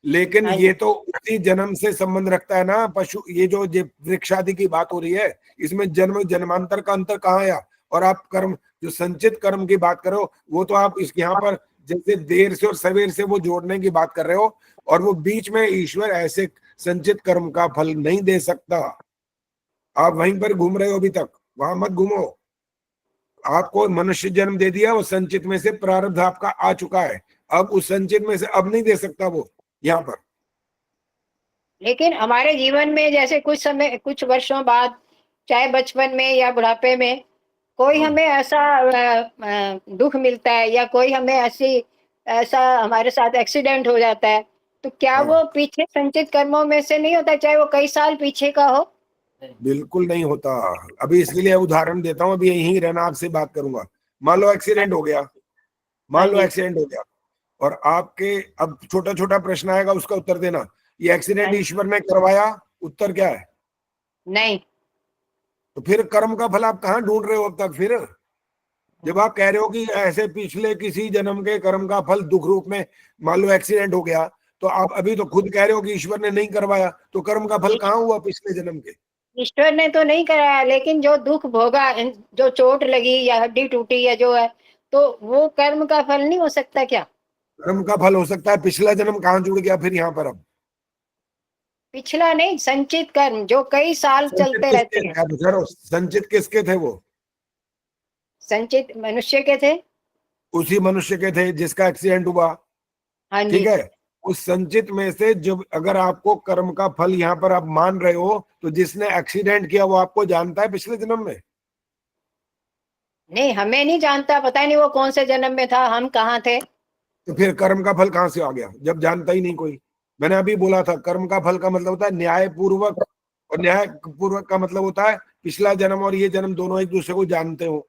लेकिन ये तो उसी जन्म से संबंध रखता है ना। पशु ये जो वृक्ष आदि की बात हो रही है, इसमें जन्म जन्मांतर का अंतर कहाँ आया। और आप कर्म जो संचित कर्म की बात करो, वो तो आप इस यहाँ पर जैसे देर से और सवेर से वो जोड़ने की बात कर रहे हो, और वो बीच में ईश्वर ऐसे संचित कर्म का फल नहीं दे सकता। आप वहीं पर घूम रहे हो अभी तक, वहां मत घूमो। आपको मनुष्य जन्म दे दिया, वो संचित में से प्रारब्ध आपका आ चुका है, अब उस संचित में से अब नहीं दे सकता वो यहाँ पर। लेकिन हमारे जीवन में जैसे कुछ समय कुछ वर्षों बाद, चाहे बचपन में या बुढ़ापे में, कोई हमें ऐसा दुख मिलता है या कोई हमें ऐसा हमारे साथ एक्सीडेंट हो जाता है, तो क्या वो पीछे संचित कर्मों में से नहीं होता, चाहे वो कई साल पीछे का हो? बिल्कुल नहीं होता। अभी इसलिए उदाहरण देता हूँ, अभी यहीं रहना, आपसे बात करूंगा। मान लो एक्सीडेंट हो गया, मान लो एक्सीडेंट हो गया, और आपके अब छोटा छोटा प्रश्न आएगा, उसका उत्तर देना। ये एक्सीडेंट ईश्वर ने करवाया? उत्तर क्या है? नहीं। तो फिर कर्म का फल आप कहाँ ढूंढ रहे हो अब तक? फिर जब आप कह रहे हो कि ऐसे पिछले किसी जन्म के कर्म का फल दुख रूप में, मान लो एक्सीडेंट हो गया, तो आप अभी तो खुद कह रहे हो कि ईश्वर ने नहीं करवाया, तो कर्म का फल कहाँ हुआ पिछले जन्म के? ईश्वर ने तो नहीं कराया, लेकिन जो दुख भोगा, जो चोट लगी या हड्डी टूटी या जो है, तो वो कर्म का फल नहीं हो सकता क्या? कर्म का फल हो सकता है। पिछला जन्म कहाँ जुड़ गया फिर यहाँ पर? अब पिछला नहीं, संचित कर्म जो कई साल चलते रहते हैं। संचित किसके थे वो? संचित मनुष्य के थे। उसी मनुष्य के थे जिसका एक्सीडेंट हुआ। हाँ जी। ठीक है, उस संचित में से जब अगर आपको कर्म का फल यहाँ पर आप मान रहे हो, तो जिसने एक्सीडेंट किया वो आपको जानता है पिछले जन्म में? नहीं, हमें नहीं जानता, पता ही नहीं वो कौन से जन्म में था, हम कहाँ थे। तो फिर कर्म का फल कहाँ से आ गया जब जानता ही नहीं कोई? मैंने अभी बोला था, कर्म का फल का मतलब होता है न्याय पूर्वक, और न्याय पूर्वक का मतलब होता है पिछला जन्म और ये जन्म दोनों एक दूसरे को जानते हो।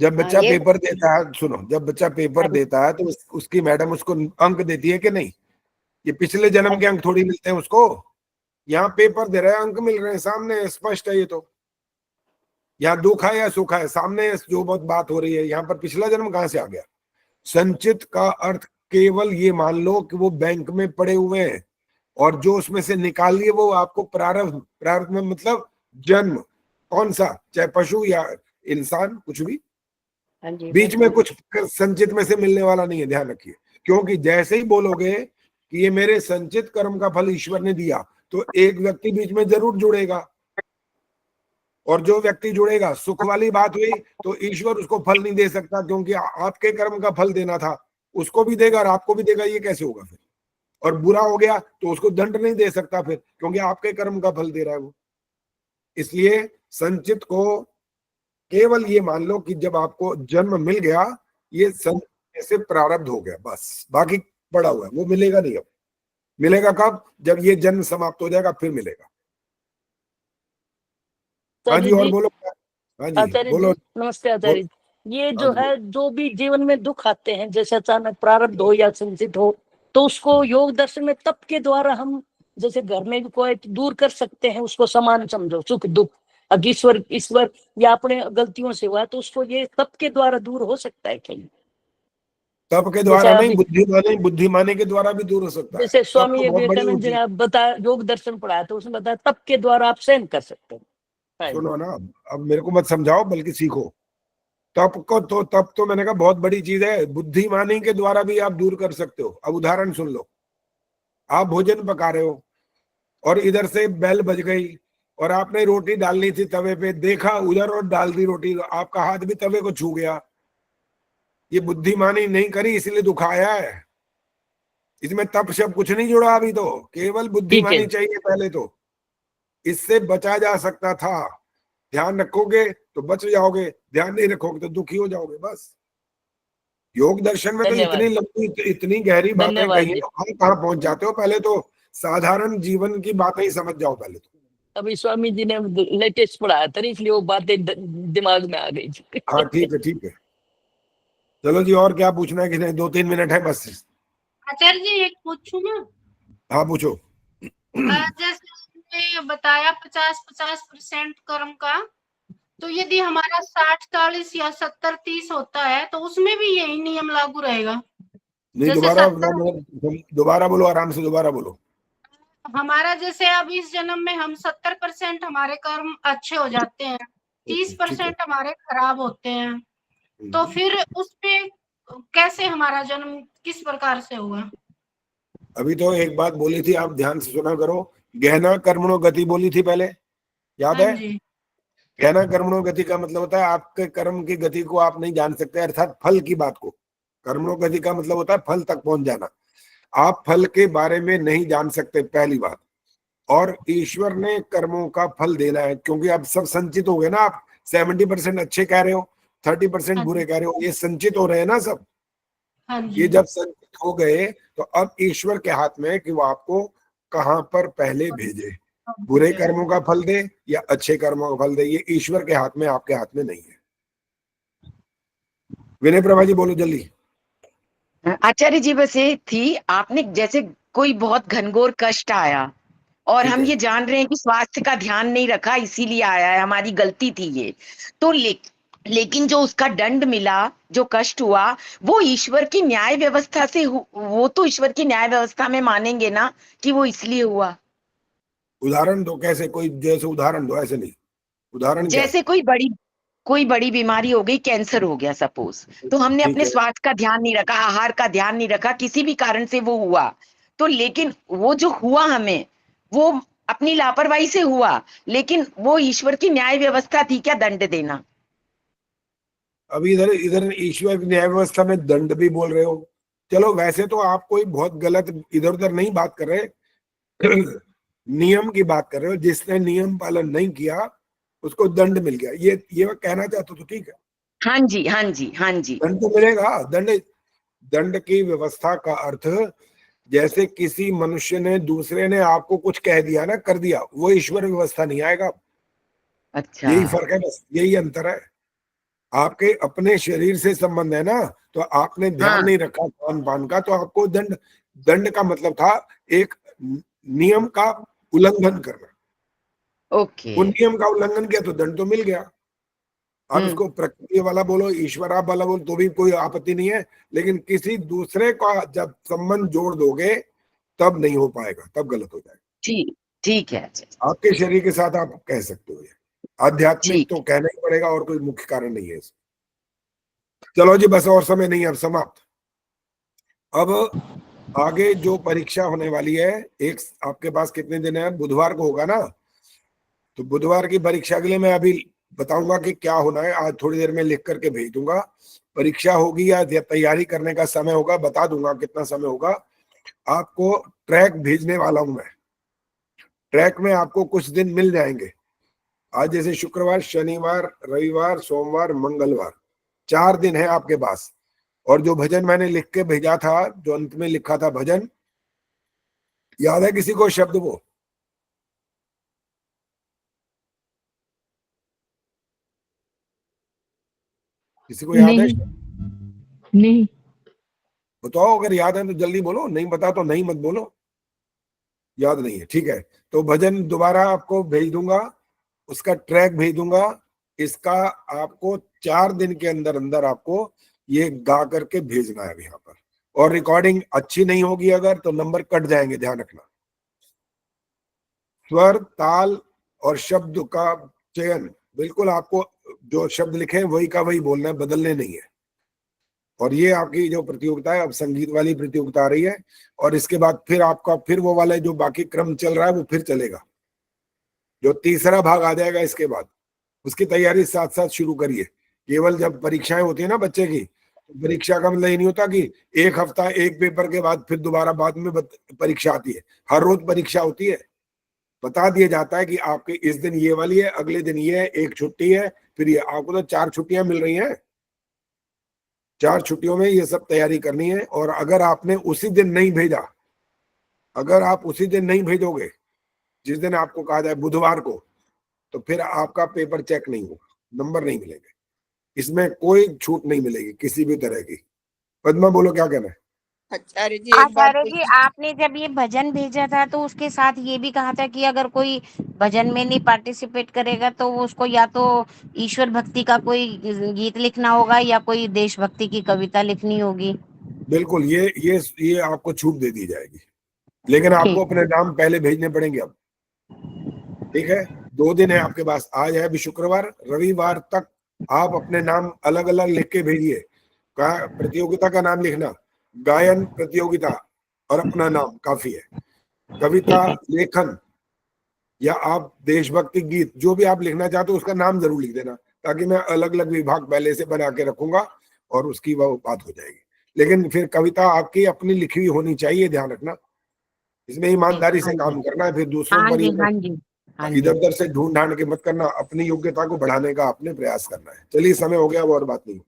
जब बच्चा पेपर देता है, सुनो, जब बच्चा पेपर देता है तो उसकी मैडम उसको अंक देती है कि नहीं? ये पिछले जन्म के अंक थोड़ी मिलते हैं उसको। यहाँ पेपर दे रहा है, अंक मिल रहे हैं, सामने स्पष्ट है। ये तो यहाँ दुख है या सुख है, सामने जो बहुत बात हो रही है। यहाँ पर पिछला जन्म कहाँ से आ गया? संचित का अर्थ केवल ये मान लो कि वो बैंक में पड़े हुए हैं, और जो उसमें से निकालिए वो आपको प्रारब्ध, प्रारब्ध में मतलब जन्म, कौन सा, चाहे पशु या इंसान, कुछ भी, बीच में कुछ संचित में से मिलने वाला नहीं है, ध्यान रखिए। क्योंकि जैसे ही बोलोगे कि ये मेरे संचित कर्म का फल ईश्वर ने दिया, तो एक व्यक्ति बीच में जरूर जुड़ेगा, और जो व्यक्ति जुड़ेगा, सुख वाली बात हुई तो ईश्वर उसको फल नहीं दे सकता, क्योंकि आपके कर्म का फल देना था, उसको भी देगा और आपको भी देगा। ये कैसे होगा फिर? और बुरा हो गया तो उसको दंड नहीं दे सकता फिर, क्योंकि आपके कर्म का फल दे रहा है वो। इसलिए संचित को केवल ये मान लो कि जब आपको जन्म मिल गया, ये से प्रारब्ध हो गया, बस बाकी पड़ा हुआ है, वो मिलेगा नहीं। अब मिलेगा कब? जब ये जन्म समाप्त हो जाएगा, फिर मिलेगा। हाँ जी, और बोलो। हाँ जी आचार्य बोलो। जी नमस्ते आचार्य जी। ये जो हाँ है, जो भी जीवन में दुख आते हैं, जैसे अचानक प्रारब्ध हो या संचित हो, तो उसको योग दर्शन में तप के द्वारा हम, जैसे घर में भी कोई दूर कर सकते हैं, उसको समान समझो, सुख दुख। अब ईश्वर या अपने गलतियों से हुआ तो उसको ये तप के द्वारा दूर हो सकता है कहीं? तप के द्वारा नहीं, बुद्धिमानी के द्वारा भी दूर हो सकता है। जैसे तप स्वामी तो बहुत बड़ी विवेकानंद जी ऊंची। ने बताया, योग दर्शन पढ़ाया, तो उसने बताया तप के द्वारा आप सहन कर सकते हैं। सुनो ना, अब मेरे को मत समझाओ, बल्कि सीखो। तप तो मैंने कहा बहुत बड़ी चीज है, बुद्धिमानी के द्वारा भी आप दूर कर सकते हो। अब उदाहरण सुन लो, आप भोजन पका रहे हो और इधर से बेल बज गई और आपने रोटी डालनी थी तवे पे, देखा उधर और डाल दी रोटी, तो आपका हाथ भी तवे को छू गया। ये बुद्धिमानी नहीं करी, इसलिए दुख आया है। इसमें तप शब्द कुछ नहीं जुड़ा अभी, तो केवल बुद्धिमानी चाहिए पहले। तो इससे बचा जा सकता था। ध्यान रखोगे तो बच जाओगे, ध्यान नहीं रखोगे तो दुखी हो जाओगे, बस। योग दर्शन में तो इतनी लंबी, इतनी गहरी बातें कही हैं, हम कहाँ पहुंच जाते हो। पहले तो साधारण जीवन की बातें ही समझ जाओ पहले तो। अभी स्वामी जी ने लेटेस्ट पढ़ाया था, इसलिए वो बातें दिमाग में आ गई। हाँ ठीक है, ठीक है। चलो जी, और क्या पूछना है? कितने 2-3 मिनट है बस। आचार्य जी एक पूछूं मैं? हाँ पूछो। जैसे आपने बताया 50-50% कर्म का, तो यदि हमारा 60-40 या 70-30 होता है, तो उसमें भी यही नियम लागू रहेगा? नहीं, दोबारा बोलो, आराम से दोबारा बोलो। हमारा जैसे अब इस जन्म में हम 70% हमारे कर्म अच्छे हो जाते हैं, 30% हमारे खराब होते हैं, तो फिर उस पे कैसे हमारा जन्म किस प्रकार से होगा? अभी तो एक बात बोली थी, आप ध्यान से सुना करो। गहना कर्मणो गति बोली थी पहले, याद है? गहना कर्मणो गति का मतलब होता है आपके कर्म की गति को आप नहीं जान सकते, अर्थात फल की बात को। कर्मणो गति का मतलब होता है फल तक पहुंच जाना। आप फल के बारे में नहीं जान सकते, पहली बात। और ईश्वर ने कर्मों का फल देना है, क्योंकि अब सब संचित हो गए ना। आप 70% अच्छे कह रहे हो, 30% बुरे कह रहे हो, ये संचित हो रहे हैं ना सब। ये जब संचित हो गए तो अब ईश्वर के हाथ में है कि वो आपको कहां पर पहले भेजे, बुरे कर्मों का फल दे या अच्छे कर्मों का फल दे। ये ईश्वर के हाथ में, आपके हाथ में नहीं है। विनय प्रभा जी बोलो जल्दी। आचार्य जी, बस ये थी, आपने जैसे कोई बहुत घनघोर कष्ट आया और हम ये जान रहे हैं कि स्वास्थ्य का ध्यान नहीं रखा, इसीलिए आया है, हमारी गलती थी ये, तो लेकिन जो उसका दंड मिला, जो कष्ट हुआ, वो ईश्वर की न्याय व्यवस्था से वो तो ईश्वर की न्याय व्यवस्था में मानेंगे ना कि वो इसलिए हुआ। उदाहरण दो, कैसे? कोई जैसे उदाहरण दो, ऐसे नहीं। उदाहरण जैसे कोई बड़ी बीमारी हो गई, कैंसर हो गया सपोज, तो हमने अपने स्वास्थ्य का ध्यान नहीं रखा, आहार का ध्यान नहीं रखा, किसी भी कारण से वो हुआ, तो लेकिन वो जो हुआ हमें, वो अपनी लापरवाही से हुआ, लेकिन वो ईश्वर की न्याय व्यवस्था थी क्या दंड देना? अभी इधर ईश्वर की न्याय व्यवस्था में दंड भी बोल रहे हो। चलो, वैसे तो आप कोई बहुत गलत इधर उधर नहीं बात कर रहे, नियम की बात कर रहे हो। जिसने नियम पालन नहीं किया उसको दंड मिल गया, ये कहना चाहते हो तो ठीक है। हाँ जी, हाँ जी, हाँ जी। दंड तो मिलेगा। दंड की व्यवस्था का अर्थ, जैसे किसी मनुष्य ने, दूसरे ने आपको कुछ कह दिया ना, कर दिया, वो ईश्वर व्यवस्था नहीं आएगा। अच्छा, यही फर्क है, बस यही अंतर है। आपके अपने शरीर से संबंध है ना, तो आपने ध्यान नहीं रखा खान पान का, तो आपको दंड का मतलब था एक नियम का उल्लंघन करना। ओके। उन नियम का उल्लंघन किया तो दंड तो मिल गया। आप इसको प्रकृति वाला बोलो, ईश्वर आप वाला बोलो, तो भी कोई आपत्ति नहीं है। लेकिन किसी दूसरे का जब संबंध जोड़ दोगे तब नहीं हो पाएगा, तब गलत हो जाएगा। ठीक है। आपके शरीर के साथ आप कह सकते हो, ये आध्यात्मिक तो कहना ही पड़ेगा, और कोई मुख्य कारण नहीं है। चलो जी, बस और समय नहीं है, अब समाप्त। अब आगे जो परीक्षा होने वाली है, एक आपके पास कितने दिन है? बुधवार को होगा ना, तो बुधवार की परीक्षा के लिए मैं अभी बताऊंगा कि क्या होना है। आज थोड़ी देर में लिख करके भेज दूंगा। परीक्षा होगी या तैयारी करने का समय होगा, बता दूंगा कितना समय होगा। आपको ट्रैक भेजने वाला हूं मैं। ट्रैक में आपको कुछ दिन मिल जाएंगे, आज जैसे शुक्रवार, शनिवार, रविवार, सोमवार, मंगलवार, 4 दिन है आपके पास। और जो भजन मैंने लिख के भेजा था, जो अंत में लिखा था भजन, याद है किसी को शब्द वो? किसी को याद है? नहीं। बताओ, अगर याद है तो जल्दी बोलो, नहीं बता तो नहीं मत बोलो। याद नहीं है, ठीक है। तो भजन दोबारा आपको भेज दूंगा, उसका ट्रैक भेज दूंगा। इसका आपको 4 दिन के अंदर अंदर आपको ये गा करके भेजना है यहाँ पर। और रिकॉर्डिंग अच्छी नहीं होगी अगर, तो नंबर कट जाएंगे, ध्यान रखना। स्वर, ताल और शब्द का चयन बिल्कुल आपको जो शब्द लिखे वही का वही बोलना है, बदलने नहीं है। और ये आपकी जो प्रतियोगिता है, अब संगीत वाली प्रतियोगिता आ रही है, और इसके बाद फिर आपका फिर वो वाला जो बाकी क्रम चल रहा है वो फिर चलेगा। जो तीसरा भाग आ जाएगा इसके बाद, उसकी तैयारी साथ साथ शुरू करिए। केवल जब परीक्षाएं होती है ना बच्चे की, तो परीक्षा का मतलब ये नहीं होता कि एक हफ्ता एक पेपर के बाद फिर दोबारा बाद में परीक्षा आती है। हर रोज परीक्षा होती है। बता दिया जाता है कि आपके इस दिन ये वाली है, अगले दिन ये है, एक छुट्टी है, फिर ये। आपको तो 4 छुट्टियां मिल रही हैं, 4 छुट्टियों में ये सब तैयारी करनी है। और अगर आपने उसी दिन नहीं भेजा, अगर आप उसी दिन नहीं भेजोगे जिस दिन आपको कहा जाए बुधवार को, तो फिर आपका पेपर चेक नहीं होगा, नंबर नहीं मिलेंगे। इसमें कोई छूट नहीं मिलेगी किसी भी तरह की। पद्मा बोलो, क्या कहना है? आचार्य जी, आचार्य जी, आपने जब ये भजन भेजा था तो उसके साथ ये भी कहा था कि अगर कोई भजन में नहीं पार्टिसिपेट करेगा तो उसको या तो ईश्वर भक्ति का कोई गीत लिखना होगा या कोई देशभक्ति की कविता लिखनी होगी। बिल्कुल, ये आपको छूट दे दी जाएगी, लेकिन आपको अपने नाम पहले भेजने पड़ेंगे अब। ठीक है, 2 दिन है आपके पास। आज है अभी शुक्रवार, रविवार तक आप अपने नाम अलग अलग लिख के भेजिए। प्रतियोगिता का नाम लिखना, गायन प्रतियोगिता और अपना नाम काफी है। कविता, लेखन या आप देशभक्ति गीत, जो भी आप लिखना चाहते हो उसका नाम जरूर लिख देना, ताकि मैं अलग अलग विभाग पहले से बना के रखूंगा और उसकी वो बात हो जाएगी। लेकिन फिर कविता आपकी अपनी लिखी हुई होनी चाहिए, ध्यान रखना। इसमें ईमानदारी से काम करना है। फिर दूसरों पर इधर उधर से ढूंढ ढांड के मत करना, अपनी योग्यता को बढ़ाने का अपने प्रयास करना है। चलिए, समय हो गया, और बात नहीं।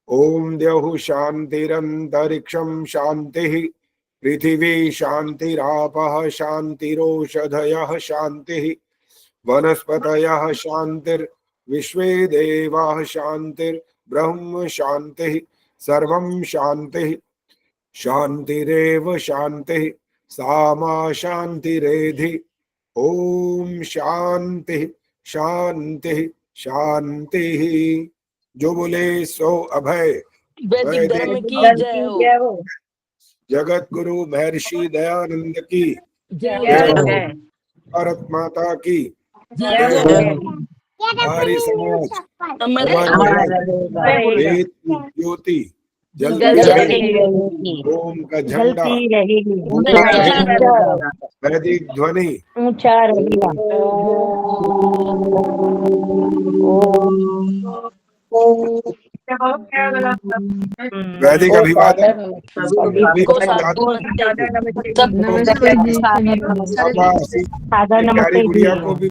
ओम द्यौः शांतिरंतरिक्षं शांतिः, पृथिवी शांतिरापः शांतिरोषधयः शांतिः, वनस्पतयः शांतिर्विश्वे देवाः शांतिर्ब्रह्म शांतिः, सर्वं शांतिः शांतिरेव शांतिः, सामा शांतिरेधि। ओम शांति शांति शांति। जो बोले सो अभय। वैदिक धर्म की जय हो। जगत गुरु महर्षि दयानंद की जय जय। भारत माता की जय। हमारी समाज वेद की ज्योति जलती रहेगी। ओम का झंडा वैदिक ध्वनि ऊंचा रहेगा। वैदिक अभिवादन। नमस्ते जी। गुड़िया को भी